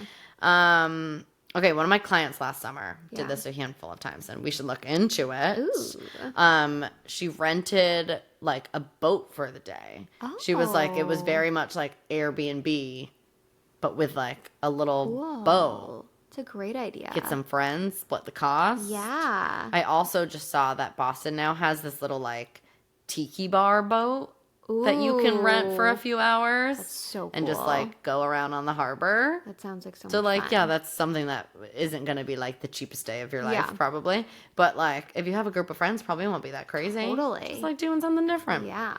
[SPEAKER 2] Okay, one of my clients last summer
[SPEAKER 1] Yeah.
[SPEAKER 2] did this a handful of times, and we should look into it.
[SPEAKER 1] Ooh.
[SPEAKER 2] She rented like a boat for the day. She was like, it was very much like Airbnb, but with like a little boat.
[SPEAKER 1] It's a great idea.
[SPEAKER 2] Get some friends, split the cost.
[SPEAKER 1] Yeah.
[SPEAKER 2] I also just saw that Boston now has this little like tiki bar boat that you can rent for a few hours.
[SPEAKER 1] That's so cool.
[SPEAKER 2] And just like go around on the harbor.
[SPEAKER 1] That sounds like so
[SPEAKER 2] So
[SPEAKER 1] much
[SPEAKER 2] like,
[SPEAKER 1] fun.
[SPEAKER 2] yeah, that's something that isn't going to be like the cheapest day of your life,
[SPEAKER 1] Yeah.
[SPEAKER 2] probably. But like, if you have a group of friends, probably won't be that crazy.
[SPEAKER 1] Totally.
[SPEAKER 2] Just like doing something different.
[SPEAKER 1] Yeah.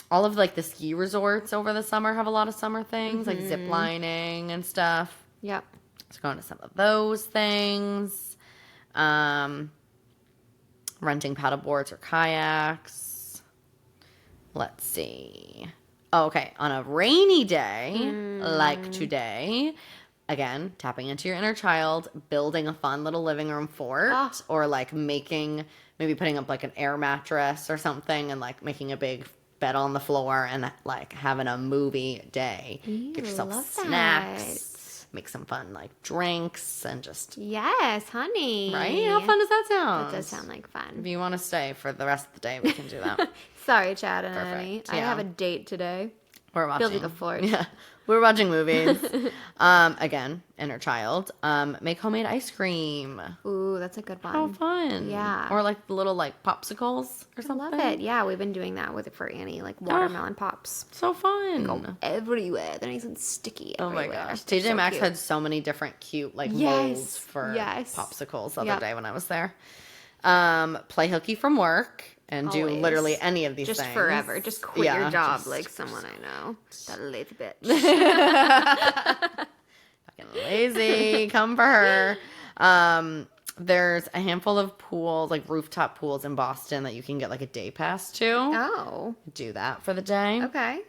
[SPEAKER 2] All of like the ski resorts over the summer have a lot of summer things, like zip lining and stuff.
[SPEAKER 1] Yep.
[SPEAKER 2] So going to some of those things. Renting paddle boards or kayaks. Let's see. Oh, okay. On a rainy day, like today, again, tapping into your inner child, building a fun little living room fort, or like maybe putting up like an air mattress or something and like making a big bed on the floor and like having a movie day. Get yourself
[SPEAKER 1] love
[SPEAKER 2] snacks. Make some fun like drinks and just
[SPEAKER 1] Yes, honey.
[SPEAKER 2] right. How fun does that sound?
[SPEAKER 1] That does sound like
[SPEAKER 2] If
[SPEAKER 1] fun.
[SPEAKER 2] you want to stay for the rest of the day, we can do that.
[SPEAKER 1] Sorry, Chad and
[SPEAKER 2] Perfect,
[SPEAKER 1] Annie. I
[SPEAKER 2] yeah.
[SPEAKER 1] have a date today.
[SPEAKER 2] We're watching.
[SPEAKER 1] Building a fort.
[SPEAKER 2] Yeah, we're watching movies. Again, inner child. Make homemade ice cream.
[SPEAKER 1] Ooh, that's a good one.
[SPEAKER 2] How fun!
[SPEAKER 1] Yeah.
[SPEAKER 2] or like little like popsicles or
[SPEAKER 1] I
[SPEAKER 2] something.
[SPEAKER 1] love it. Yeah, we've been doing that for Annie, like watermelon pops.
[SPEAKER 2] So fun.
[SPEAKER 1] Everywhere. They're nice and sticky
[SPEAKER 2] Oh my
[SPEAKER 1] everywhere.
[SPEAKER 2] gosh,
[SPEAKER 1] They're
[SPEAKER 2] TJ
[SPEAKER 1] so
[SPEAKER 2] Maxx
[SPEAKER 1] cute.
[SPEAKER 2] had so many different cute like
[SPEAKER 1] Yes,
[SPEAKER 2] molds for
[SPEAKER 1] yes.
[SPEAKER 2] popsicles the other
[SPEAKER 1] Yep.
[SPEAKER 2] day when I was there. Play hooky from work and do
[SPEAKER 1] Always.
[SPEAKER 2] literally any of these
[SPEAKER 1] Just
[SPEAKER 2] things.
[SPEAKER 1] forever. Just quit
[SPEAKER 2] Yeah,
[SPEAKER 1] your job
[SPEAKER 2] just-
[SPEAKER 1] like someone I know. That lazy bitch.
[SPEAKER 2] Fucking lazy. Come for her. There's a handful of pools, like rooftop pools in Boston that you can get like a day pass to.
[SPEAKER 1] Oh.
[SPEAKER 2] Do that for the day.
[SPEAKER 1] Okay.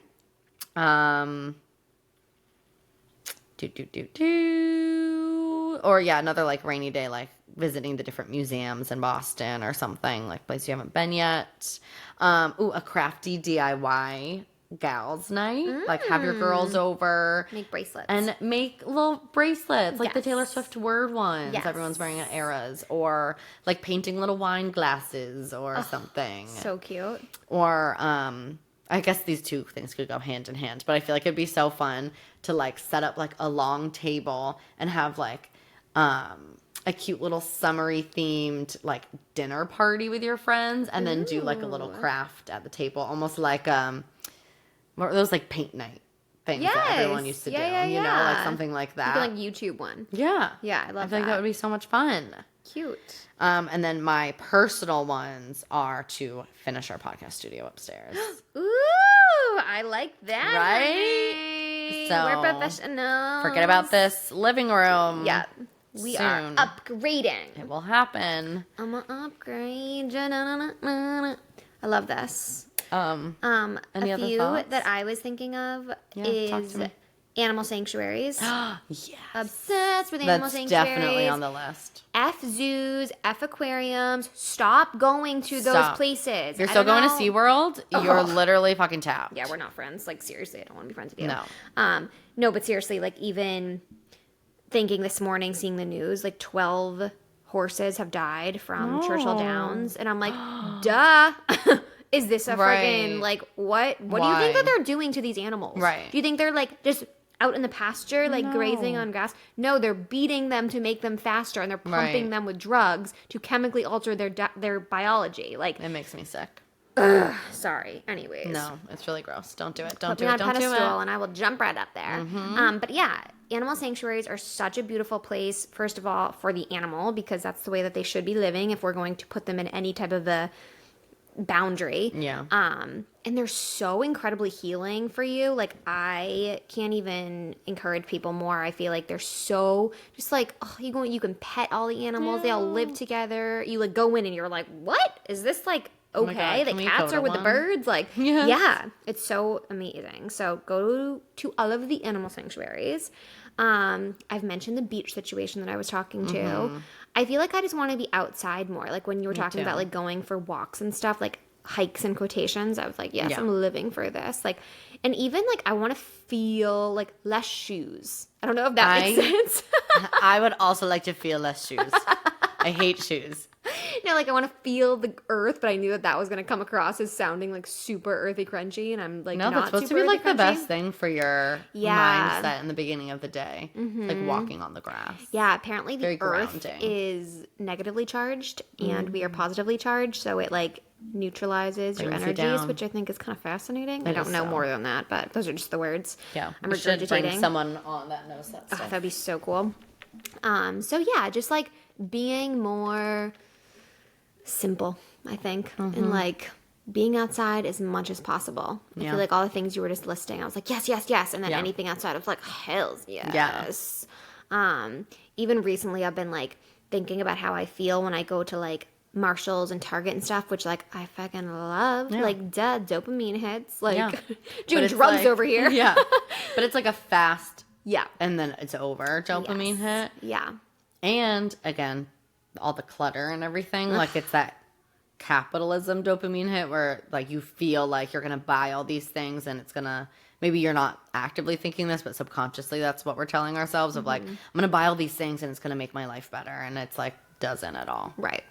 [SPEAKER 2] Or yeah, another like rainy day, like visiting the different museums in Boston or something, like place you haven't been yet. A crafty DIY gals night. Like have your girls over.
[SPEAKER 1] Make bracelets.
[SPEAKER 2] And make little bracelets, like the
[SPEAKER 1] Yes.
[SPEAKER 2] Taylor Swift word ones
[SPEAKER 1] Yes.
[SPEAKER 2] everyone's wearing at Eras. Or like painting little wine glasses or something.
[SPEAKER 1] so cute.
[SPEAKER 2] Or I guess these two things could go hand in hand, but I feel like it'd be so fun to like set up like a long table and have like a cute little summery themed like dinner party with your friends and then do like a little craft at the table, almost like what were those like paint night things that everyone
[SPEAKER 1] Yes.
[SPEAKER 2] used to
[SPEAKER 1] Yeah,
[SPEAKER 2] do,
[SPEAKER 1] yeah,
[SPEAKER 2] you know,
[SPEAKER 1] yeah.
[SPEAKER 2] like something like that.
[SPEAKER 1] Like YouTube one.
[SPEAKER 2] Yeah.
[SPEAKER 1] Yeah, I
[SPEAKER 2] I
[SPEAKER 1] love
[SPEAKER 2] feel like that
[SPEAKER 1] that.
[SPEAKER 2] would be so much fun.
[SPEAKER 1] Cute.
[SPEAKER 2] And then my personal ones are to finish our podcast studio upstairs.
[SPEAKER 1] Ooh, I like that.
[SPEAKER 2] Right?
[SPEAKER 1] honey.
[SPEAKER 2] So,
[SPEAKER 1] we're professionals.
[SPEAKER 2] Forget about this living room.
[SPEAKER 1] Yeah. We are
[SPEAKER 2] Soon.
[SPEAKER 1] upgrading.
[SPEAKER 2] It will happen.
[SPEAKER 1] I'm gonna upgrade. Ja-na-na-na-na. I love this.
[SPEAKER 2] Any
[SPEAKER 1] A
[SPEAKER 2] other
[SPEAKER 1] few
[SPEAKER 2] thoughts?
[SPEAKER 1] that I was thinking of
[SPEAKER 2] talk
[SPEAKER 1] is
[SPEAKER 2] to me.
[SPEAKER 1] animal sanctuaries.
[SPEAKER 2] Yes.
[SPEAKER 1] Obsessed with animal
[SPEAKER 2] That's
[SPEAKER 1] sanctuaries.
[SPEAKER 2] definitely on the list.
[SPEAKER 1] F zoos, F aquariums. Stop going to those
[SPEAKER 2] Stop.
[SPEAKER 1] places.
[SPEAKER 2] If you're
[SPEAKER 1] I
[SPEAKER 2] still
[SPEAKER 1] don't
[SPEAKER 2] going
[SPEAKER 1] know.
[SPEAKER 2] to SeaWorld, you're
[SPEAKER 1] Ugh.
[SPEAKER 2] literally fucking tapped.
[SPEAKER 1] Yeah, we're not friends. Like, seriously, I don't want to be friends with you.
[SPEAKER 2] No.
[SPEAKER 1] No, but seriously, like, even thinking this morning, seeing the news, like, 12 horses have died from Churchill Downs. And I'm like, duh. Is this a
[SPEAKER 2] Right.
[SPEAKER 1] friggin', like, what? What do you
[SPEAKER 2] Why?
[SPEAKER 1] think that they're doing to these animals?
[SPEAKER 2] Right.
[SPEAKER 1] Do you think they're, like, just out in the pasture, like, grazing on grass? No, they're beating them to make them faster, and they're pumping
[SPEAKER 2] Right.
[SPEAKER 1] them with drugs to chemically alter their biology. Like,
[SPEAKER 2] It makes me sick.
[SPEAKER 1] sorry. Anyways.
[SPEAKER 2] No, it's really gross. Don't do it. Don't
[SPEAKER 1] Put
[SPEAKER 2] do
[SPEAKER 1] me
[SPEAKER 2] it.
[SPEAKER 1] on
[SPEAKER 2] Don't do
[SPEAKER 1] pedestal
[SPEAKER 2] it.
[SPEAKER 1] and I will jump right up there. But yeah, animal sanctuaries are such a beautiful place, first of all, for the animal, because that's the way that they should be living if we're going to put them in any type of a boundary.
[SPEAKER 2] Yeah.
[SPEAKER 1] And they're so incredibly healing for you. Like, I can't even encourage people more. I feel like they're so just like, oh, you can pet all the animals. They all live together. You like go in and you're like, what is this, like
[SPEAKER 2] Oh my
[SPEAKER 1] okay,
[SPEAKER 2] God,
[SPEAKER 1] the
[SPEAKER 2] can we
[SPEAKER 1] cats
[SPEAKER 2] go
[SPEAKER 1] are
[SPEAKER 2] to
[SPEAKER 1] with the
[SPEAKER 2] one?
[SPEAKER 1] birds. Like,
[SPEAKER 2] Yes.
[SPEAKER 1] yeah, it's so amazing. So go to all of the animal sanctuaries. I've mentioned the beach situation that I was talking to. I feel like I just want to be outside more. Like when you were talking about
[SPEAKER 2] too.
[SPEAKER 1] like going for walks and stuff, like hikes and quotations, I was like, yes,
[SPEAKER 2] Yeah.
[SPEAKER 1] I'm living for this. Like, and even like I want to feel like less shoes. I don't know if that makes sense.
[SPEAKER 2] I would also like to feel less shoes. I hate shoes.
[SPEAKER 1] Like I want to feel the earth, but I knew that that was going to come across as sounding like super earthy crunchy, and I'm like
[SPEAKER 2] No,
[SPEAKER 1] not
[SPEAKER 2] that's supposed to
[SPEAKER 1] super
[SPEAKER 2] be like
[SPEAKER 1] earthy
[SPEAKER 2] the
[SPEAKER 1] crunchy.
[SPEAKER 2] best thing for your
[SPEAKER 1] Yeah.
[SPEAKER 2] mindset in the beginning of the day. Like walking on the grass.
[SPEAKER 1] Yeah, apparently the
[SPEAKER 2] Very
[SPEAKER 1] earth
[SPEAKER 2] grounding.
[SPEAKER 1] is negatively charged and we are positively charged, so it like neutralizes your
[SPEAKER 2] Brings you
[SPEAKER 1] energies,
[SPEAKER 2] down.
[SPEAKER 1] which I think is kind of fascinating. I
[SPEAKER 2] It
[SPEAKER 1] don't
[SPEAKER 2] is
[SPEAKER 1] know
[SPEAKER 2] so.
[SPEAKER 1] more than that, but those are just the words.
[SPEAKER 2] Yeah.
[SPEAKER 1] I'm
[SPEAKER 2] We should bring
[SPEAKER 1] regurgitating.
[SPEAKER 2] someone on that knows that
[SPEAKER 1] Oh,
[SPEAKER 2] stuff.
[SPEAKER 1] that'd be so cool. So yeah, just like being more simple, I think, and like being outside as much as possible. I
[SPEAKER 2] Yeah.
[SPEAKER 1] feel like all the things you were just listing, I was like, yes, yes, yes, and then
[SPEAKER 2] Yeah.
[SPEAKER 1] anything outside, I was like, hells yes. Even recently, I've been like thinking about how I feel when I go to like Marshalls and Target and stuff, which like I fucking love.
[SPEAKER 2] Yeah.
[SPEAKER 1] Like, duh, dopamine hits. Like,
[SPEAKER 2] Yeah.
[SPEAKER 1] doing
[SPEAKER 2] But it's
[SPEAKER 1] drugs
[SPEAKER 2] like-
[SPEAKER 1] over here.
[SPEAKER 2] Yeah. But it's like a fast
[SPEAKER 1] Yeah.
[SPEAKER 2] and then it's over dopamine hit.
[SPEAKER 1] Yeah.
[SPEAKER 2] And again, all the clutter and everything, like it's that capitalism dopamine hit where like you feel like you're gonna buy all these things and it's gonna, maybe you're not actively thinking this, but subconsciously that's what we're telling ourselves of like, I'm gonna buy all these things and it's gonna make my life better, and it's like doesn't at all.
[SPEAKER 1] Right.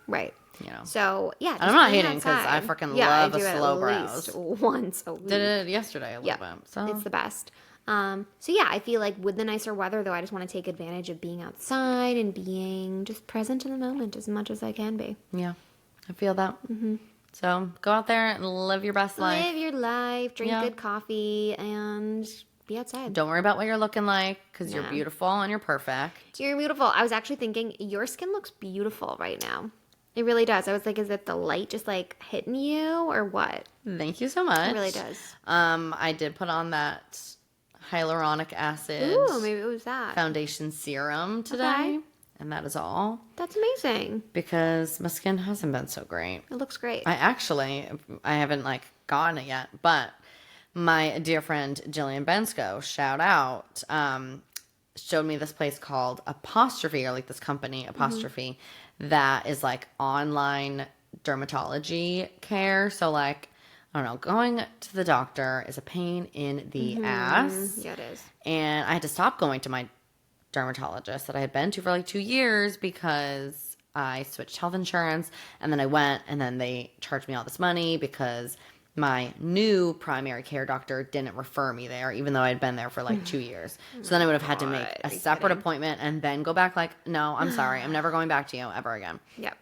[SPEAKER 1] Right.
[SPEAKER 2] You know.
[SPEAKER 1] So yeah,
[SPEAKER 2] And I'm not
[SPEAKER 1] being
[SPEAKER 2] hating 'cause I
[SPEAKER 1] outside.
[SPEAKER 2] freaking
[SPEAKER 1] Yeah,
[SPEAKER 2] love
[SPEAKER 1] I
[SPEAKER 2] a
[SPEAKER 1] do it
[SPEAKER 2] slow
[SPEAKER 1] at
[SPEAKER 2] browse.
[SPEAKER 1] least once a week.
[SPEAKER 2] Did it yesterday a little
[SPEAKER 1] Yeah,
[SPEAKER 2] bit. So
[SPEAKER 1] it's the best. So yeah, I feel like with the nicer weather, though, I just want to take advantage of being outside and being just present in the moment as much as I can be.
[SPEAKER 2] yeah, I feel that. So go out there and live your best life.
[SPEAKER 1] Live your life, drink
[SPEAKER 2] Yeah.
[SPEAKER 1] good coffee, and be outside.
[SPEAKER 2] Don't worry about what you're looking like because you're
[SPEAKER 1] No.
[SPEAKER 2] beautiful and you're perfect.
[SPEAKER 1] You're beautiful. I was actually thinking your skin looks beautiful right now. It really does. I was like, is it the light just like hitting you or what?
[SPEAKER 2] Thank you so much.
[SPEAKER 1] It really does.
[SPEAKER 2] I did put on that hyaluronic acid
[SPEAKER 1] Ooh, maybe it was that.
[SPEAKER 2] foundation serum today.
[SPEAKER 1] Okay.
[SPEAKER 2] And that is all
[SPEAKER 1] That's amazing.
[SPEAKER 2] because my skin hasn't been so great.
[SPEAKER 1] It looks great.
[SPEAKER 2] I haven't like gotten it yet, but my dear friend Jillian Bensko, shout out, showed me this place called Apostrophe, or like this company Apostrophe, that is like online dermatology care. So like, I don't know, going to the doctor is a pain in the ass.
[SPEAKER 1] Yeah, it is.
[SPEAKER 2] And I had to stop going to my dermatologist that I had been to for like 2 years because I switched health insurance, and then I went and then they charged me all this money because my new primary care doctor didn't refer me there, even though I'd been there for like 2 years. So then I would have had to make a
[SPEAKER 1] Are you
[SPEAKER 2] separate
[SPEAKER 1] kidding?
[SPEAKER 2] appointment and then go back like, no, I'm sorry. I'm never going back to you ever again.
[SPEAKER 1] Yep.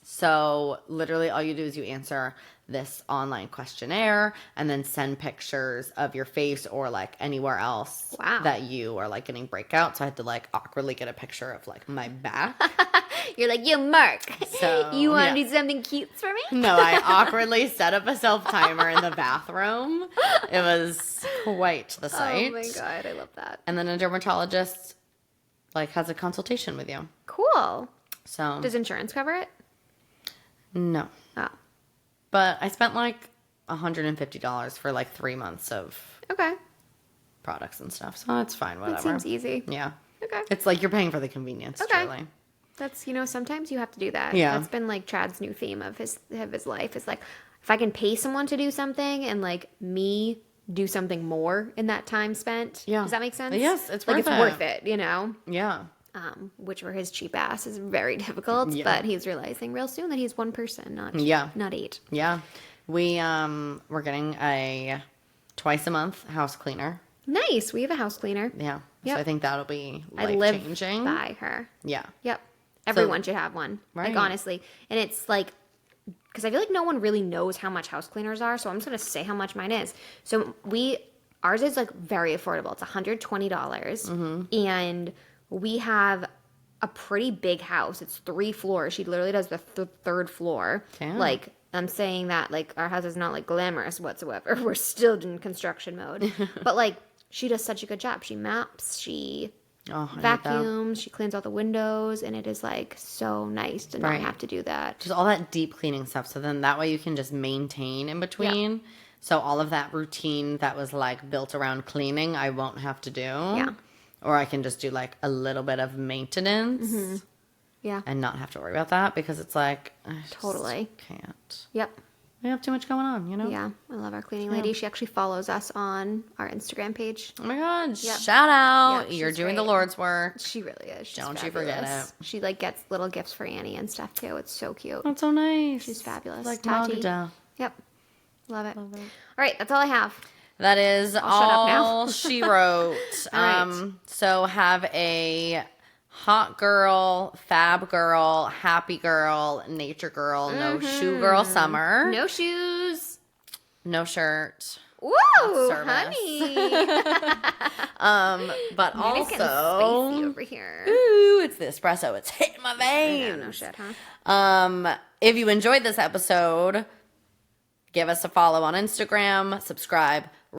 [SPEAKER 2] So literally all you do is you answer this online questionnaire and then send pictures of your face or like anywhere else
[SPEAKER 1] Wow.
[SPEAKER 2] that you are like getting breakouts. So I had to like awkwardly get a picture of like my back.
[SPEAKER 1] You're like, yo, Mark,
[SPEAKER 2] So,
[SPEAKER 1] you want to
[SPEAKER 2] yeah.
[SPEAKER 1] do something cute for me?
[SPEAKER 2] No, I awkwardly set up a self timer in the bathroom. It was quite the sight.
[SPEAKER 1] Oh my God, I love that.
[SPEAKER 2] And then a dermatologist like has a consultation with you.
[SPEAKER 1] Cool.
[SPEAKER 2] So
[SPEAKER 1] Does insurance cover it?
[SPEAKER 2] no.
[SPEAKER 1] Oh,
[SPEAKER 2] But I spent like $150 for like 3 months of
[SPEAKER 1] okay.
[SPEAKER 2] products and stuff. So it's fine,
[SPEAKER 1] That
[SPEAKER 2] whatever.
[SPEAKER 1] seems easy.
[SPEAKER 2] Yeah.
[SPEAKER 1] Okay.
[SPEAKER 2] It's like you're paying for the convenience,
[SPEAKER 1] Okay.
[SPEAKER 2] truly.
[SPEAKER 1] That's, sometimes you have to do that.
[SPEAKER 2] Yeah.
[SPEAKER 1] That's been like Chad's new theme of his life. Is like, if I can pay someone to do something and like me do something more in that time spent.
[SPEAKER 2] Yeah.
[SPEAKER 1] Does that make sense?
[SPEAKER 2] Yes, it's
[SPEAKER 1] like
[SPEAKER 2] worth
[SPEAKER 1] it's
[SPEAKER 2] it.
[SPEAKER 1] worth it,
[SPEAKER 2] Yeah.
[SPEAKER 1] Which for his cheap ass is very difficult,
[SPEAKER 2] Yeah.
[SPEAKER 1] but he's realizing real soon that he's one person, not
[SPEAKER 2] Yeah.
[SPEAKER 1] not 8.
[SPEAKER 2] Yeah. We're getting a twice a month house cleaner.
[SPEAKER 1] Nice. We have a house cleaner.
[SPEAKER 2] Yeah.
[SPEAKER 1] Yep.
[SPEAKER 2] So I think that'll be
[SPEAKER 1] I
[SPEAKER 2] life
[SPEAKER 1] live
[SPEAKER 2] changing.
[SPEAKER 1] by her.
[SPEAKER 2] Yeah.
[SPEAKER 1] Yep. Everyone should have one.
[SPEAKER 2] Right.
[SPEAKER 1] Like, honestly. And it's like, because I feel like no one really knows how much house cleaners are. So I'm just going to say how much mine is. So ours is like very affordable. It's $120. dollars And we have a pretty big house. It's 3 floors. She literally does the third floor.
[SPEAKER 2] Damn.
[SPEAKER 1] Like, I'm saying that like our house is not like glamorous whatsoever. We're still in construction mode. But like, she does such a good job. She maps, she
[SPEAKER 2] Oh, I hate that.
[SPEAKER 1] vacuums. She cleans all the windows, and it is like so nice to not
[SPEAKER 2] Right.
[SPEAKER 1] have to do that.
[SPEAKER 2] Just all that deep cleaning stuff. So then that way you can just maintain in between. So all of that routine that was like built around cleaning, I won't have to do.
[SPEAKER 1] Yeah.
[SPEAKER 2] Or I can just do like a little bit of maintenance
[SPEAKER 1] Yeah.
[SPEAKER 2] and not have to worry about that because it's like, I just
[SPEAKER 1] Totally.
[SPEAKER 2] can't.
[SPEAKER 1] Yep.
[SPEAKER 2] We have too much going on, you know?
[SPEAKER 1] Yeah. I love our cleaning lady. She actually follows us on our Instagram page.
[SPEAKER 2] Oh my God.
[SPEAKER 1] Yep.
[SPEAKER 2] Shout out.
[SPEAKER 1] Yeah,
[SPEAKER 2] You're
[SPEAKER 1] she's
[SPEAKER 2] doing the
[SPEAKER 1] great.
[SPEAKER 2] Lord's work.
[SPEAKER 1] She really is. She's
[SPEAKER 2] Don't you forget
[SPEAKER 1] fabulous.
[SPEAKER 2] it.
[SPEAKER 1] She like gets little gifts for Annie and stuff too. It's so cute.
[SPEAKER 2] That's so nice.
[SPEAKER 1] She's fabulous.
[SPEAKER 2] Like
[SPEAKER 1] Tati.
[SPEAKER 2] Magda.
[SPEAKER 1] Yep. Love it. All right. That's all I have.
[SPEAKER 2] That is
[SPEAKER 1] shut up now.
[SPEAKER 2] all she wrote.
[SPEAKER 1] All right.
[SPEAKER 2] So have a hot girl, fab girl, happy girl, nature girl, no shoe girl summer.
[SPEAKER 1] No shoes.
[SPEAKER 2] No shirt.
[SPEAKER 1] Woo,
[SPEAKER 2] service.
[SPEAKER 1] honey.
[SPEAKER 2] But
[SPEAKER 1] It's getting
[SPEAKER 2] also,
[SPEAKER 1] spicy over here.
[SPEAKER 2] ooh, it's the espresso. It's hitting my veins.
[SPEAKER 1] No shit, huh?
[SPEAKER 2] If you enjoyed this episode, give us a follow on Instagram, subscribe,